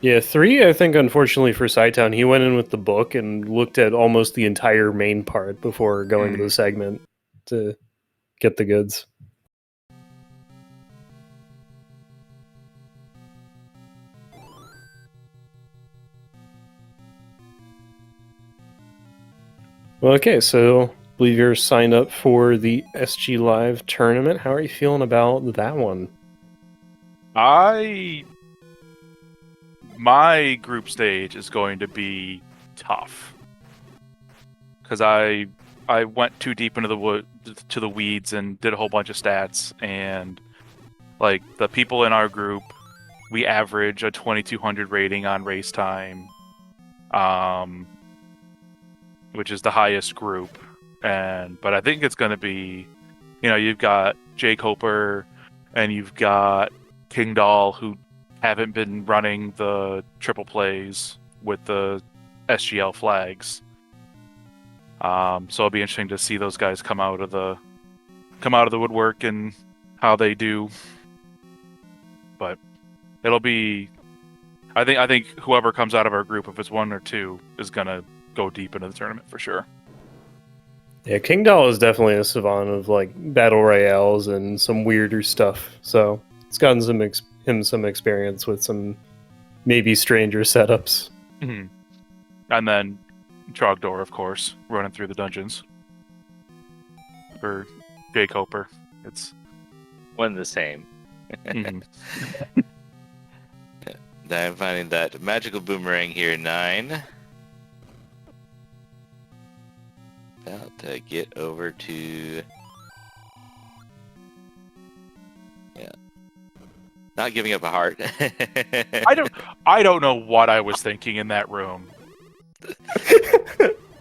Yeah, 3, I think, unfortunately for Sci-Town, he went in with the book and looked at almost the entire main part before going to the segment to get the goods. Well, okay, so I believe you're signed up for the SG Live tournament. How are you feeling about that one? My group stage is going to be tough because I went too deep into the weeds and did a whole bunch of stats, and like the people in our group, we average a 2200 rating on race time, which is the highest group, but I think it's going to be, you've got Jake Hoper and you've got King Doll, who haven't been running the triple plays with the SGL flags. So it'll be interesting to see those guys come out of the woodwork and how they do. But it'll be, I think whoever comes out of our group, if it's 1 or 2, is gonna go deep into the tournament for sure. Yeah, King Doll is definitely a savant of like battle royales and some weirder stuff. So it's gotten some experience with some maybe stranger setups. Mm-hmm. And then Trogdor, of course, running through the dungeons for Jake Hoper. It's one and the same. Mm-hmm. I'm finding that magical boomerang here in 9. About to get over to... Yeah. Not giving up a heart. I don't know what I was thinking in that room.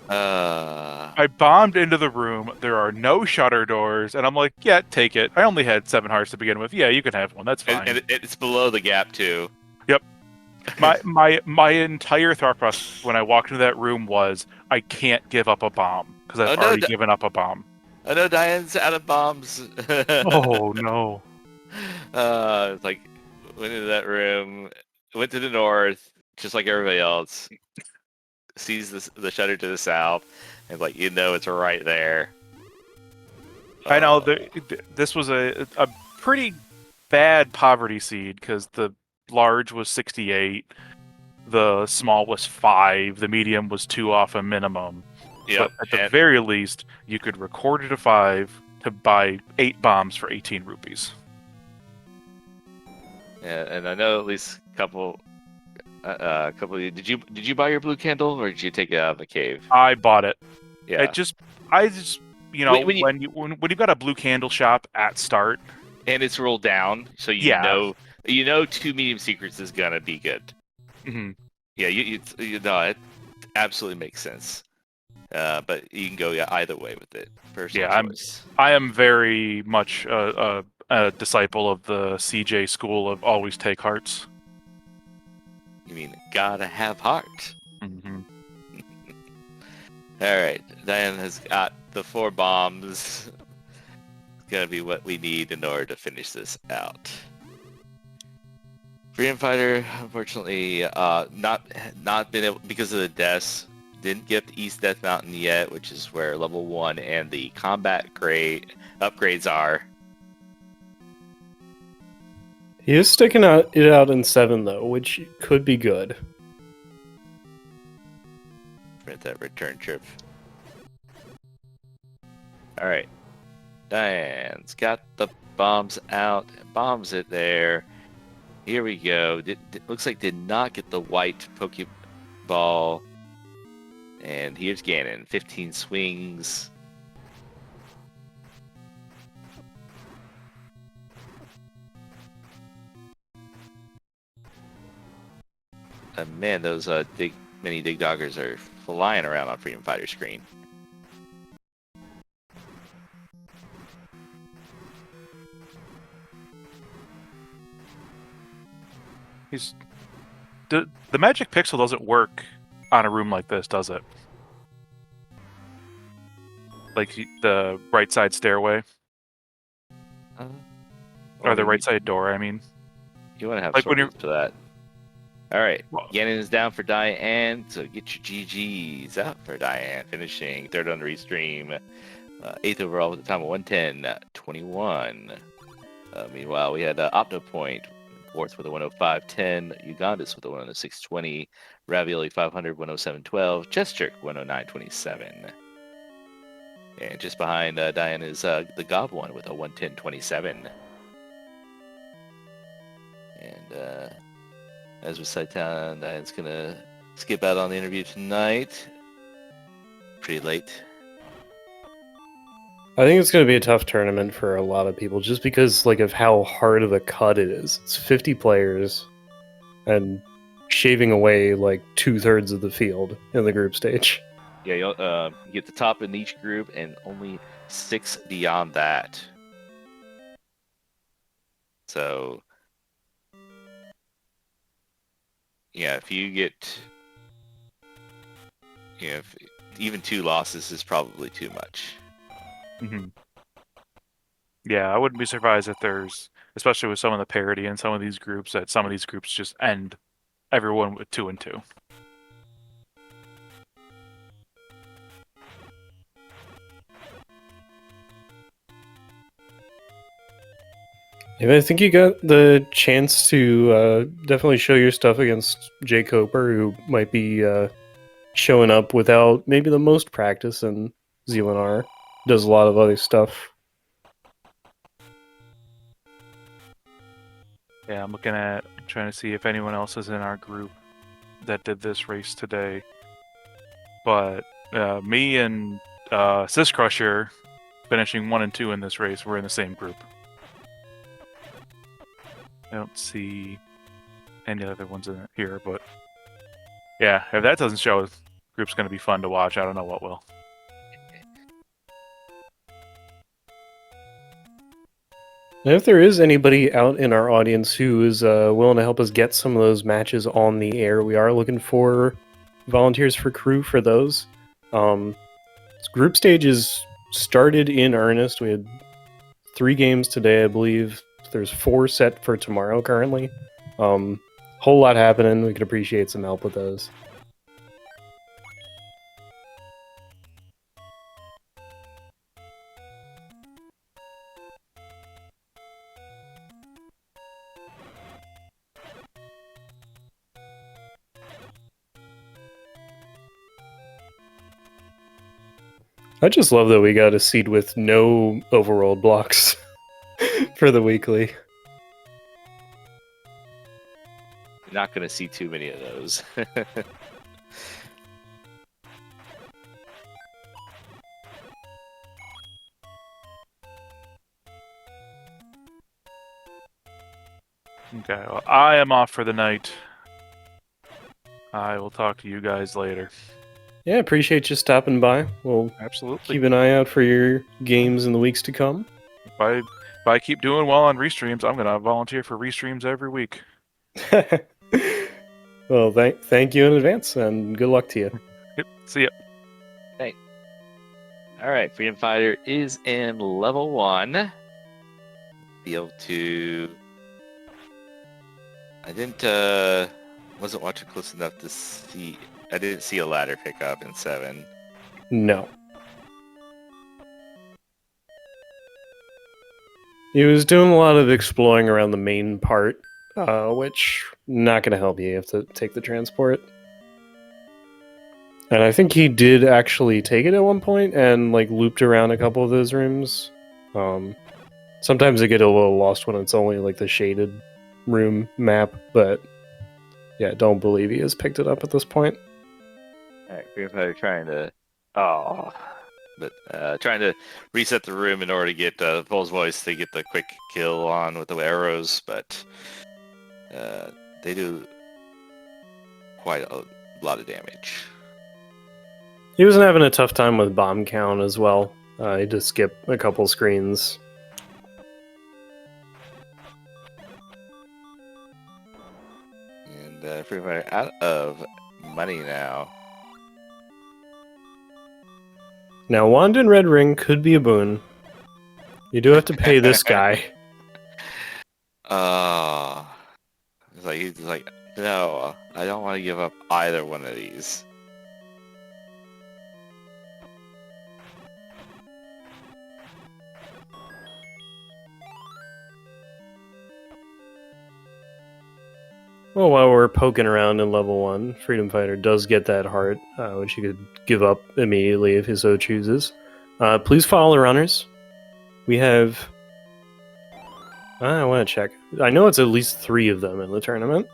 I bombed into the room. There are no shutter doors, and I'm like, yeah, take it. I only had 7 hearts to begin with. Yeah, you can have one. That's fine. And it's below the gap too. Yep. My entire thought process when I walked into that room was, I can't give up a bomb because I've already given up a bomb. Oh no, Diane's out of bombs. Oh no. It's like, went into that room, went to the north, just like everybody else. Sees the shutter to the south, and like, it's right there. I know this was a pretty bad poverty seed because the large was 68, the small was 5, the medium was 2 off a minimum. Yep. But at the very least, you could record it a 5 to buy 8 bombs for 18 rupees. Yeah, and I know at least a couple. Did you buy your blue candle, or did you take it out of the cave? I bought it. Yeah. I just when you've got a blue candle shop at start, and it's rolled down, so you know 2 medium secrets is gonna be good. Mm-hmm. Yeah, it absolutely makes sense. But you can go either way with it. Personal choice. I am very much a disciple of the CJ school of always take hearts. You mean gotta have heart? Mm-hmm. All right, Diane has got the 4 bombs is gonna be what we need in order to finish this out. Freedom Fighter, unfortunately, not been able, because of the deaths. Didn't get the East Death Mountain yet, which is where level 1 and the combat grade upgrades are. He is sticking it out in 7 though, which could be good. For that return trip. All right, Diane's got the bombs out. Bombs it there. Here we go. Looks like did not get the white Pokeball. And here's Ganon. 15 swings. And man, those mini Dig Doggers are flying around on Freedom Fighter screen. The magic pixel doesn't work on a room like this, does it? Like the right side stairway or the right side door. I mean, you want to have like when for that. All right, well, Ganon is down for Diane, so get your GGs out for Diane, finishing 3rd on the restream, 8th overall with a time of 110.21. Meanwhile, we had Optopoint 4th with a 105.10, Ugandis with a 106.20, Ravioli 500 107.12, Chess 109.27. And just behind Diane is the Gob one with a 110.27. And as with Saitan, Diane's gonna skip out on the interview tonight. Pretty late. I think it's going to be a tough tournament for a lot of people, just because of how hard of a cut it is. It's 50 players, and shaving away 2/3 of the field in the group stage. Yeah, you'll get the top in each group, and only 6 beyond that. So, yeah, if you get, if even 2 losses is probably too much. Mm-hmm. Yeah, I wouldn't be surprised if there's, especially with some of the parity in some of these groups, that some of these groups just end everyone with 2 and 2. I think you got the chance to definitely show your stuff against Jay Coper, who might be showing up without maybe the most practice, and Zelenar does a lot of other stuff. Yeah, I'm trying to see if anyone else is in our group that did this race today. But me and Sis Crusher finishing 1 and 2 in this race, we're in the same group. I don't see any other ones in here, but yeah, if that doesn't show, the group's going to be fun to watch. I don't know what will. And if there is anybody out in our audience who is willing to help us get some of those matches on the air, we are looking for volunteers for crew for those. Group stage is started in earnest. We had 3 games today, I believe. There's 4 set for tomorrow currently. Whole lot happening. We could appreciate some help with those. I just love that we got a seed with no overworld blocks for the weekly. You're not going to see too many of those. Okay, well, I am off for the night. I will talk to you guys later. Yeah, appreciate you stopping by. We'll Absolutely. keep an eye out for your games in the weeks to come. If I keep doing well on restreams, I'm gonna volunteer for restreams every week. Well, thank you in advance, and good luck to you. Yep. See ya. Hey. All right, Freedom Fighter is in level 1. Be able to. I wasn't watching close enough to see. I didn't see a ladder pickup in 7. No. He was doing a lot of exploring around the main part, which not going to help you. You have to take the transport. And I think he did actually take it at one point and like looped around a couple of those rooms. Sometimes I get a little lost when it's only like the shaded room map, but yeah, don't believe he has picked it up at this point. All right, Freedom Fighter trying to. Oh. But trying to reset the room in order to get Bull's voice to get the quick kill on with the arrows, but they do quite a lot of damage. He was having a tough time with bomb count as well. He had to skip a couple screens. And Free Fire out of money now. Now, Wand and Red Ring could be a boon. You do have to pay this guy. He's like, no, I don't want to give up either one of these. Well, while we're poking around in level 1, Freedom Fighter does get that heart, which he could give up immediately if he so chooses. Please follow the runners. We have... I want to check. I know it's at least 3 of them in the tournament.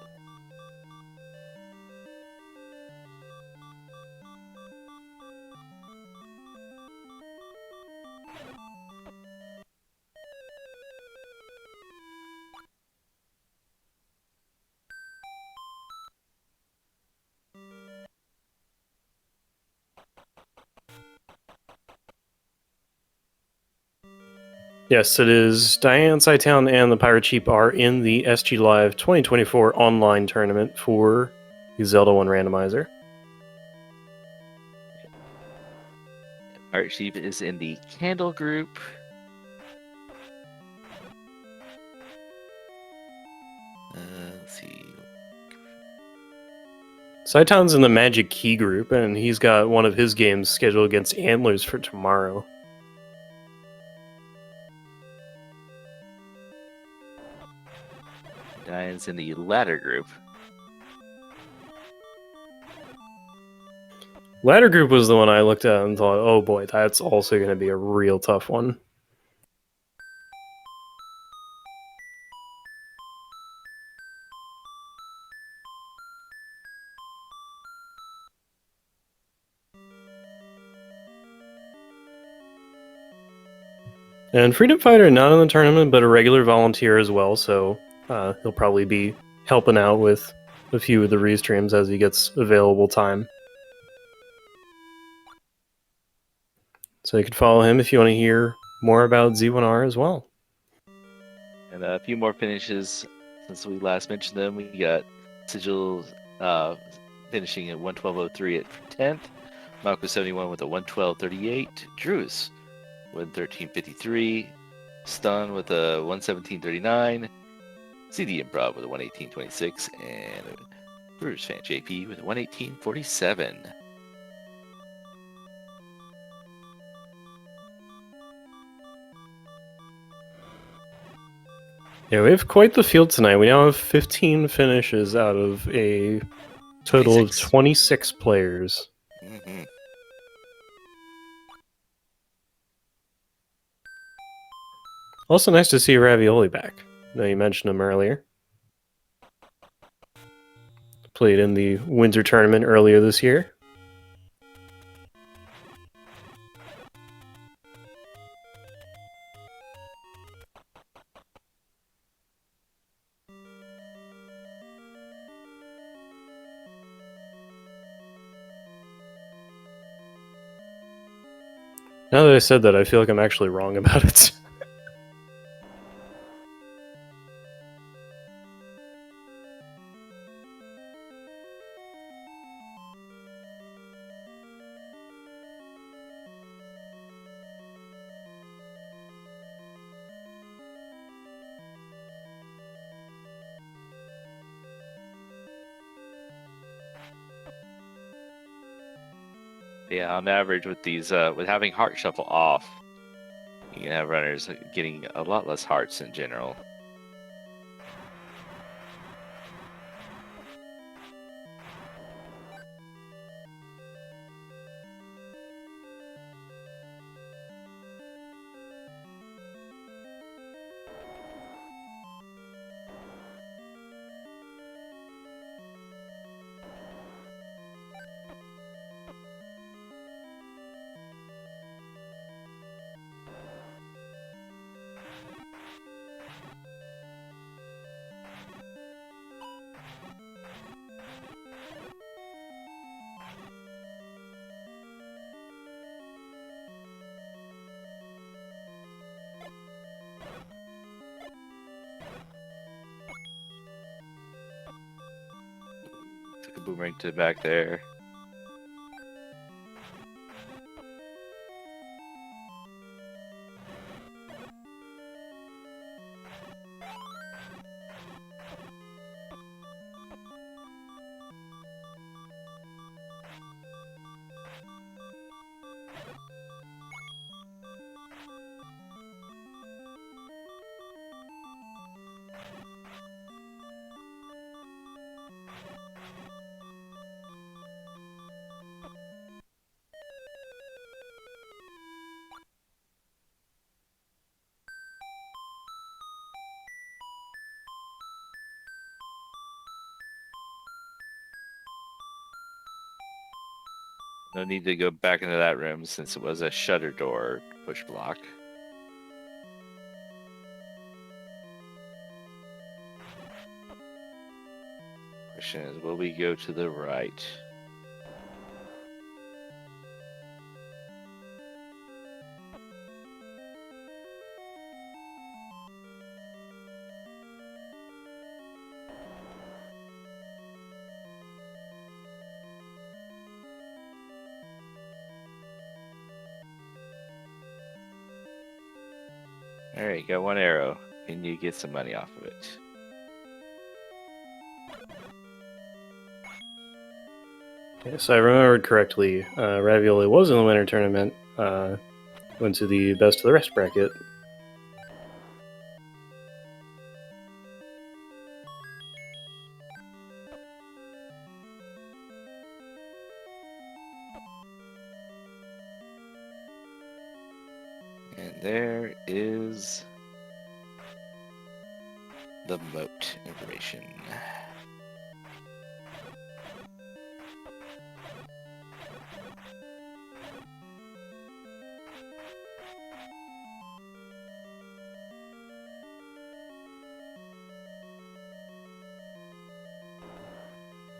Yes, it is. Diane Scytown and the Pirate Sheep are in the SG Live 2024 online tournament for the Zelda 1 randomizer. Pirate Sheep is in the Candle group. Let's see. Scytown's in the Magic Key group, and he's got one of his games scheduled against Antlers for tomorrow. Diane's in the Ladder group. Ladder group was the one I looked at and thought, oh boy, that's also going to be a real tough one. And Freedom Fighter not in the tournament, but a regular volunteer as well, so he'll probably be helping out with a few of the restreams as he gets available time. So you can follow him if you want to hear more about Z1R as well. And a few more finishes since we last mentioned them. We got Sigil finishing at 112.03 at 10th. Malco 71 with a 112.38. Drews with 13.53. Stun with a 117.39. CD Improv with a 118.26. And Brewers Fan JP with a 118.47. Yeah, we have quite the field tonight. We now have 15 finishes out of a total 26. of 26 players. Mm-hmm. Also nice to see Ravioli back. I know you mentioned him earlier. Played in the Winter Tournament earlier this year. Now that I said that, I feel like I'm actually wrong about it. Yeah, on average with these, with having heart shuffle off, you can have runners getting a lot less hearts in general. Took a boomerang to the back there. No need to go back into that room since it was a shutter door push block. Question is, will we go to the right? Alright, got one arrow. Can you get some money off of it? Yes, I remembered correctly. Ravioli was in the winter tournament. Went to the best of the rest bracket. And there is the moat information.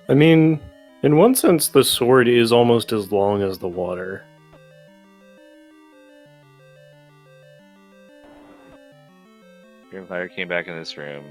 I mean, in one sense, the sword is almost as long as the water. Grimfire came back in this room.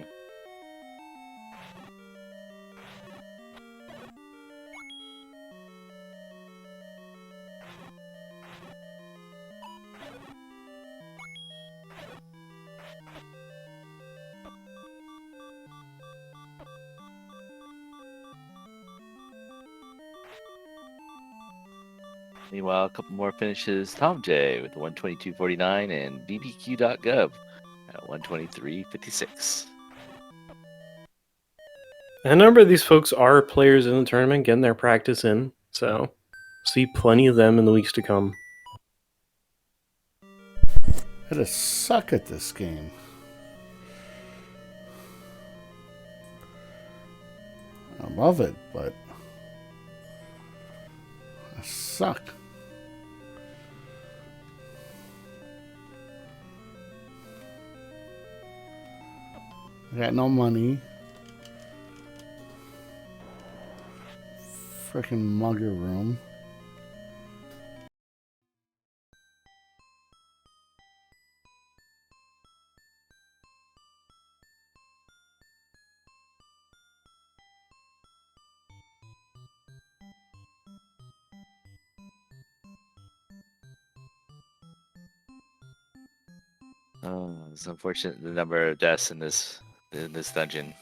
Meanwhile, a couple more finishes. Tom J with 122.49 and bbq.gov at 123.56. And a number of these folks are players in the tournament, getting their practice in, so see plenty of them in the weeks to come. I just suck at this game. I love it, but I suck. I got no money. Frickin' mugger room. Oh, it's unfortunate the number of deaths in this dungeon.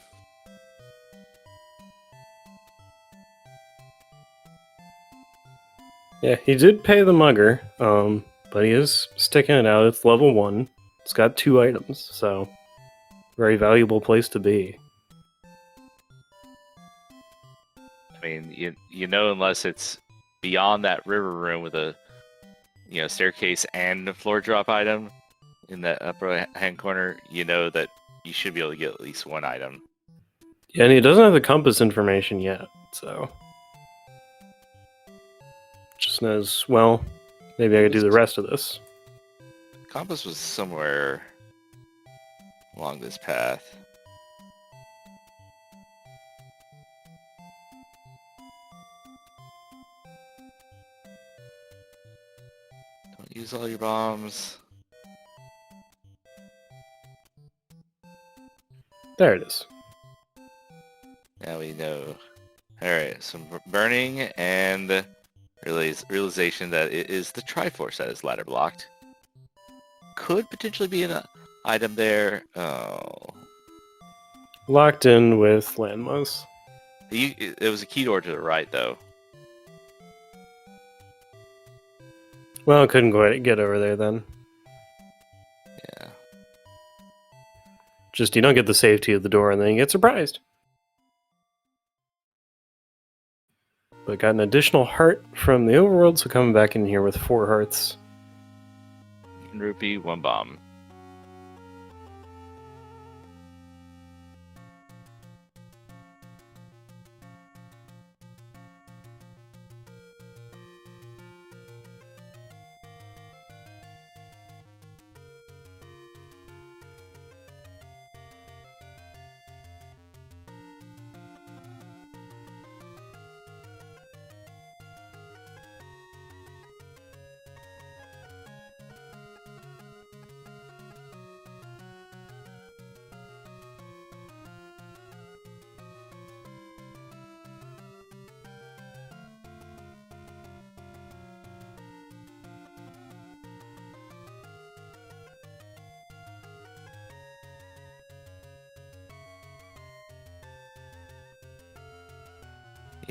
Yeah, he did pay the mugger, but he is sticking it out. It's level 1. It's got 2 items, so very valuable place to be. I mean, unless it's beyond that river room with a staircase and a floor drop item in that upper hand corner, that you should be able to get at least one item. Yeah, and he doesn't have the compass information yet, so just knows, well, maybe I could do the rest of this. Compass was somewhere along this path. Don't use all your bombs. There it is. Now we know. Alright, some burning and realization that it is the Triforce that is ladder blocked. Could potentially be an item there. Oh. Locked in with landmos. It was a key door to the right, though. Well, couldn't quite get over there then. Yeah. Just you don't get the safety of the door and then you get surprised. But got an additional heart from the overworld, so coming back in here with 4 hearts. 1 rupee, 1 bomb.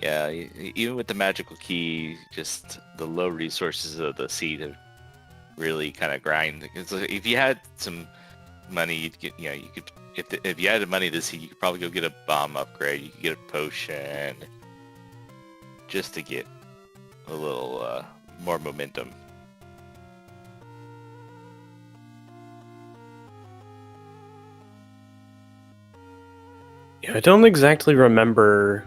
Yeah, even with the magical key, just the low resources of the seed have really kind of grind. Because if you had some money, you'd get, you could, if you had money this seed, you could probably go get a bomb upgrade. You could get a potion, just to get a little more momentum. Yeah, I don't exactly remember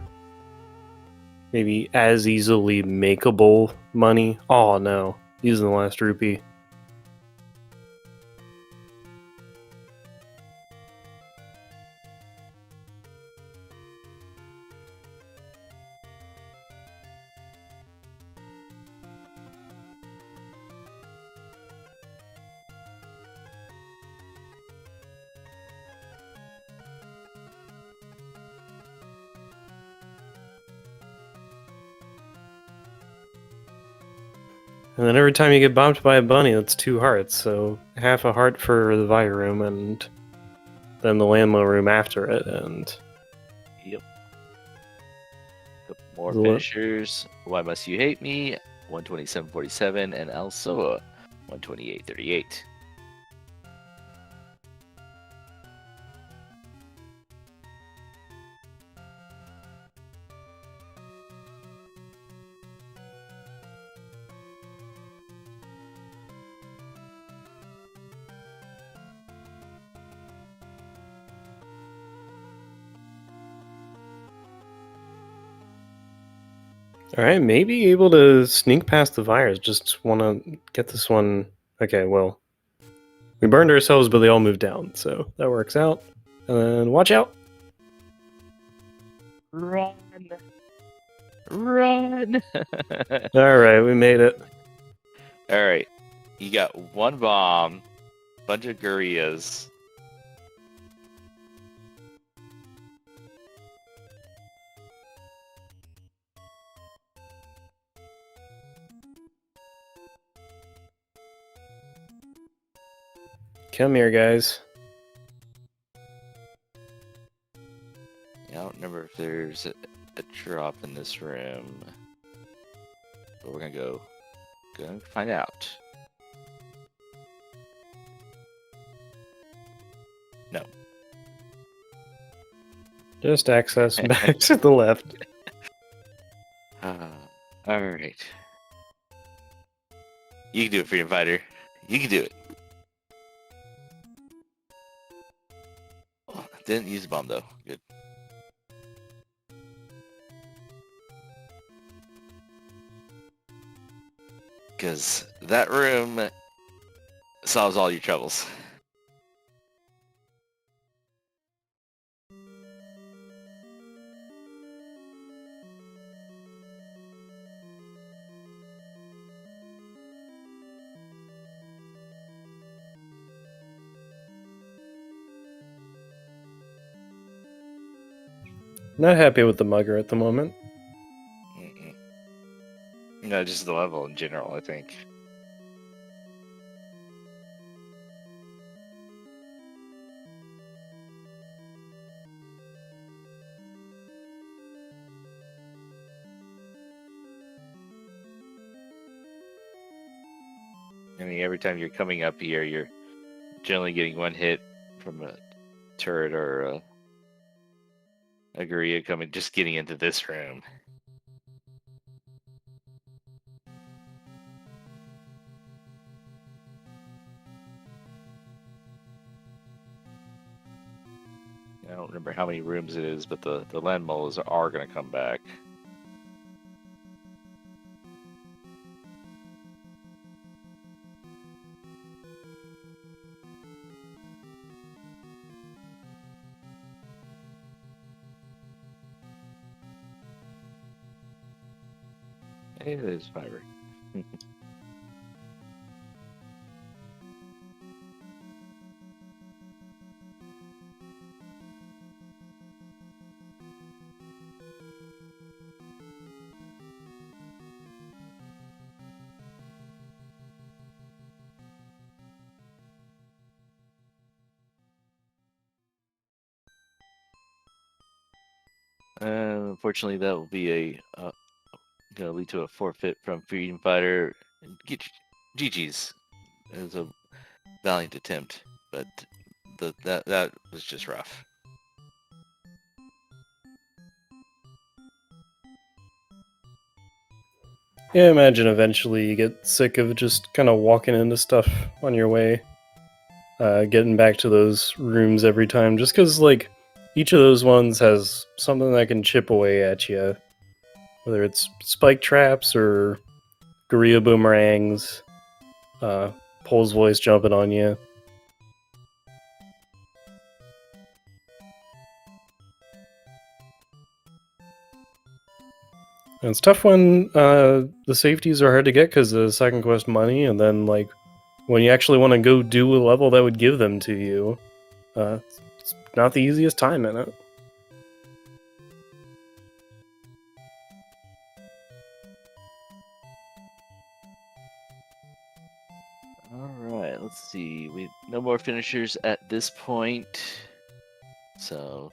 maybe as easily makeable money. Oh no, using the last rupee. And then every time you get bumped by a bunny, that's 2 hearts, so half a heart for the Via room, and then the Landmo room after it, and... Yep. Couple more The finishers. Why Must You Hate Me? 127.47, and also 128.38. Alright, maybe able to sneak past the Vias. Just want to get this one... Okay, well... We burned ourselves, but they all moved down, so that works out. And then, watch out! Run! Run! Alright, we made it. Alright. You got 1 bomb, bunch of Gurias. Come here, guys. I don't remember if there's a drop in this room. But we're gonna go find out. No. Just access back to the left. All right. You can do it, Freedom Fighter. You can do it. Oh, didn't use the bomb though. Good. Because that room solves all your troubles. Not happy with the mugger at the moment. Mm-mm. No, just the level in general, I think. I mean, every time you're coming up here, you're generally getting one hit from a turret or a Guria coming, just getting into this room. I don't remember how many rooms it is, but the land moles are going to come back. Hey, there's fiber. Unfortunately, that will be going to lead to a forfeit from Freedom Fighter. GG's. It was a valiant attempt, but that was just rough. Yeah, imagine eventually you get sick of just kind of walking into stuff on your way, getting back to those rooms every time, just because, like, each of those ones has something that can chip away at you, whether it's spike traps or Guria boomerangs, Pole's voice jumping on you. And it's tough when the safeties are hard to get because of the second quest money, and then, like, when you actually want to go do a level that would give them to you, it's not the easiest time in it. Alright, let's see. No more finishers at this point. So,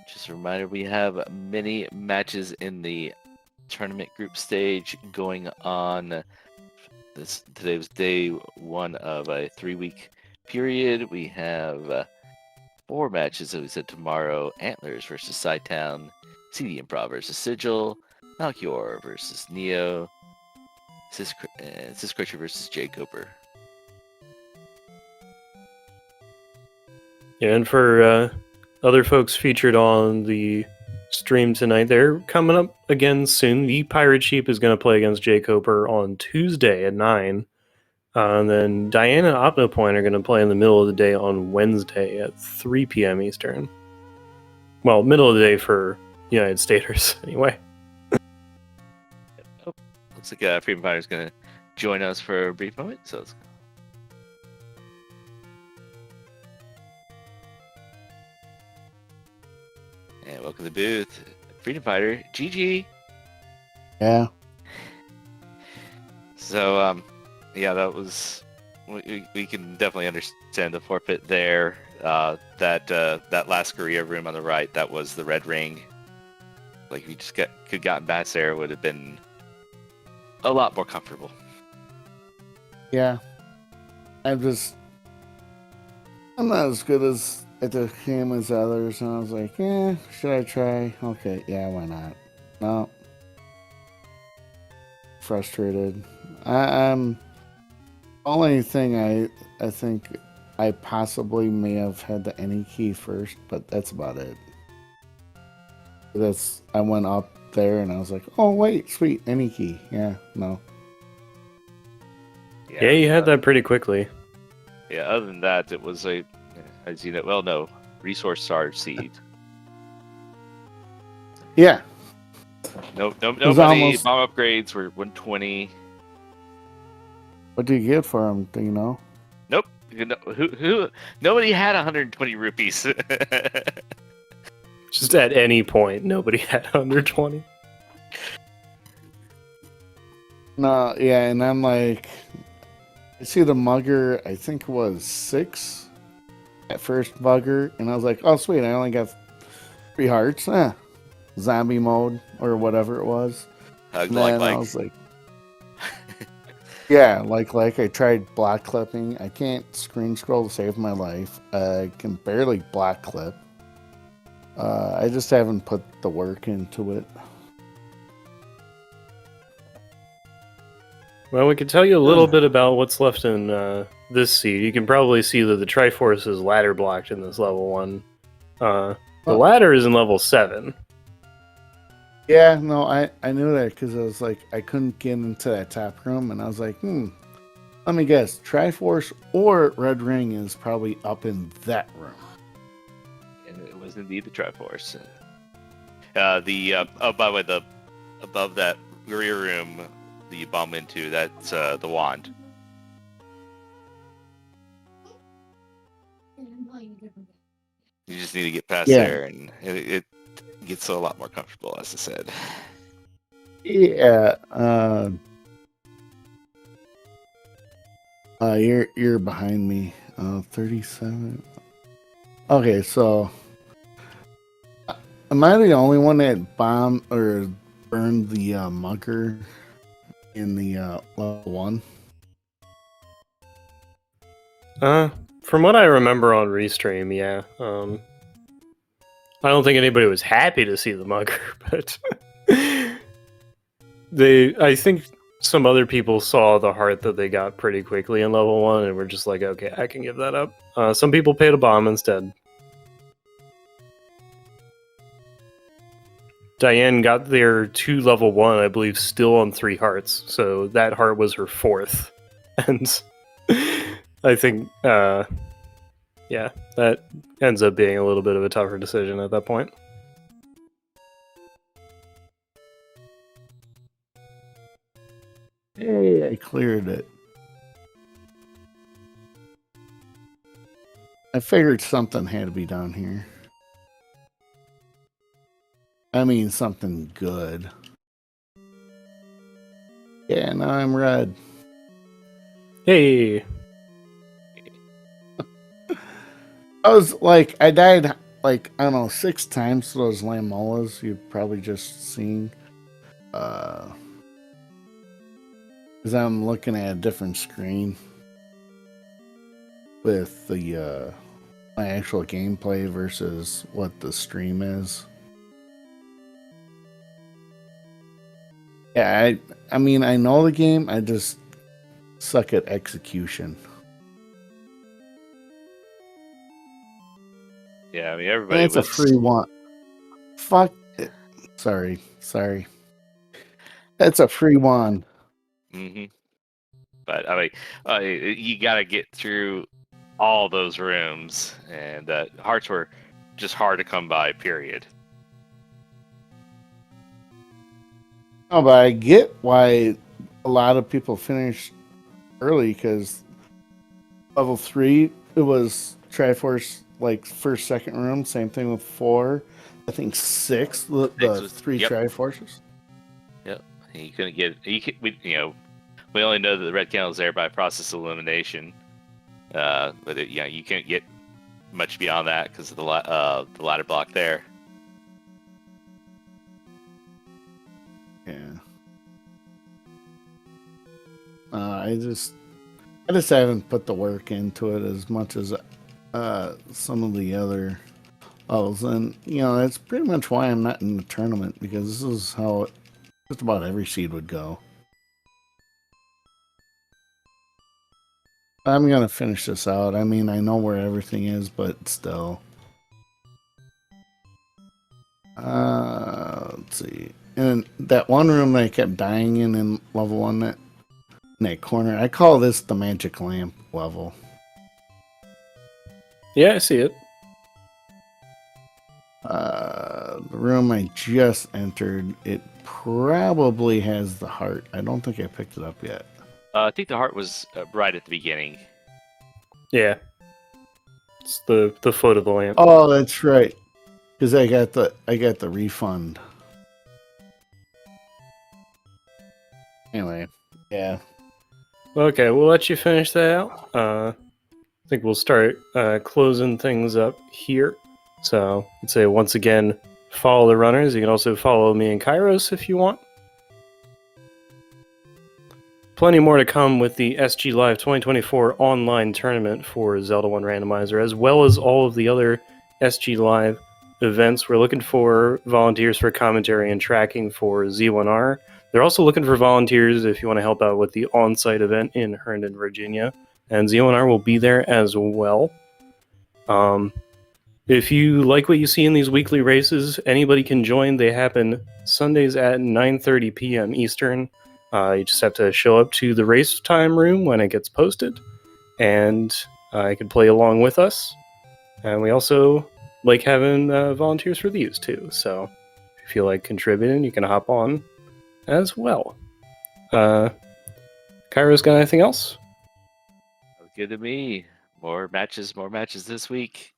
just a reminder, we have many matches in the tournament group stage going on. Today was day one of a 3-week period. We have 4 matches that we said tomorrow: Antlers versus Sci-Town, CD Improv versus Sigil, Malchior versus Neo, Syscratcher versus Jay Cooper. Yeah, and for other folks featured on the stream tonight, they're coming up again soon. The Pirate Sheep is going to play against Jay Cooper on Tuesday at 9. And then Diana and Opnopoint are going to play in the middle of the day on Wednesday at 3 p.m. Eastern. Well, middle of the day for United Staters, anyway. Oh, looks like Freedom Fighter is going to join us for a brief moment. So let's go. And welcome to the booth, Freedom Fighter, GG. Yeah. So, yeah, that was. We can definitely understand the forfeit there. That last Korea room on the right, that was the red ring. Like, if you just could gotten past there, would have been a lot more comfortable. Yeah. I'm not as good as at the game as others, and I was like, should I try? Okay, yeah, why not? No. Frustrated. I'm only thing I think I possibly may have had the any key first, but that's about it. I went up there and I was like, oh wait, sweet, any key. Yeah, no. Yeah, you had that pretty quickly. Yeah, other than that, it was as you know, well, no, resource star seed. Yeah. Nobody. Almost... Bomb upgrades were 120. What do you get for them? Do you know? Nope. Who? Nobody had 120 rupees. Just at any point, nobody had 120. No, yeah, and I'm like, I see the mugger, I think it was 6 at first mugger, and I was like, oh sweet, I only got 3 hearts. Zombie mode or whatever it was. And then I was like, yeah, like I tried block clipping. I can't screen scroll to save my life. I can barely block clip. I just haven't put the work into it. Well, we can tell you a little bit about what's left in this seed. You can probably see that the Triforce is ladder blocked in this level 1. The ladder is in level 7. Yeah, no, I knew that because I was like, I couldn't get into that top room, and I was like, let me guess, Triforce or Red Ring is probably up in that room. And it was indeed the Triforce. By the way, above that rear room that you bomb into, that's the wand. You just need to get past there, and it gets a lot more comfortable, as I said. Yeah. You're behind me. 37. Okay, so am I the only one that bombed or burned the mugger in the level 1? From what I remember on Restream, yeah. I don't think anybody was happy to see the mugger, but I think some other people saw the heart that they got pretty quickly in level 1 and were just like, okay, I can give that up. Some people paid a bomb instead. Diane got there to level 1, I believe, still on 3 hearts, so that heart was her 4th. And I think, yeah, that ends up being a little bit of a tougher decision at that point. Hey, I cleared it. I figured something had to be down here. I mean, something good. Yeah, now I'm red. Hey! I was like, I died like, I don't know, 6 times to those Lamolas you've probably just seen. Because I'm looking at a different screen with the my actual gameplay versus what the stream is. Yeah, I mean, I know the game, I just suck at execution. Yeah, I mean, everybody It's a free one. Fuck it. Sorry. That's a free one. Mm-hmm. But I mean, you got to get through all those rooms, and hearts were just hard to come by. Period. Oh, but I get why a lot of people finish early, because level 3 it was Triforce, like first, second room. Same thing with 4. I think 6. The 3 Triforces. Yep. You couldn't get. We only know that the red candle's there by process of elimination. But you can't get much beyond that because of the ladder block there. Yeah. I just haven't put the work into it as much as some of the other levels, and that's pretty much why I'm not in the tournament, because this is how just about every seed would go. I'm gonna finish this out. I mean, I know where everything is, but still. Let's see. And that one room that I kept dying in level 1, in that corner, I call this the magic lamp level. Yeah, I see it. The room I just entered, it probably has the heart. I don't think I picked it up yet. I think the heart was right at the beginning. Yeah. It's the foot of the lamp. Oh, that's right. Because I got the refund. Anyway, yeah. Okay, we'll let you finish that out. I think we'll start closing things up here. So, I'd say once again, follow the runners. You can also follow me and Kairos if you want. Plenty more to come with the SG Live 2024 online tournament for Zelda 1 Randomizer, as well as all of the other SG Live events. We're looking for volunteers for commentary and tracking for Z1R. They're also looking for volunteers if you want to help out with the on-site event in Herndon, Virginia. And Z1R will be there as well. If you like what you see in these weekly races, anybody can join. They happen Sundays at 9:30 p.m. Eastern. You just have to show up to the race time room when it gets posted, and you can play along with us. And we also like having volunteers for these too. So if you feel like contributing, you can hop on as well. Kairos got anything else? Sounds good to me. More matches this week.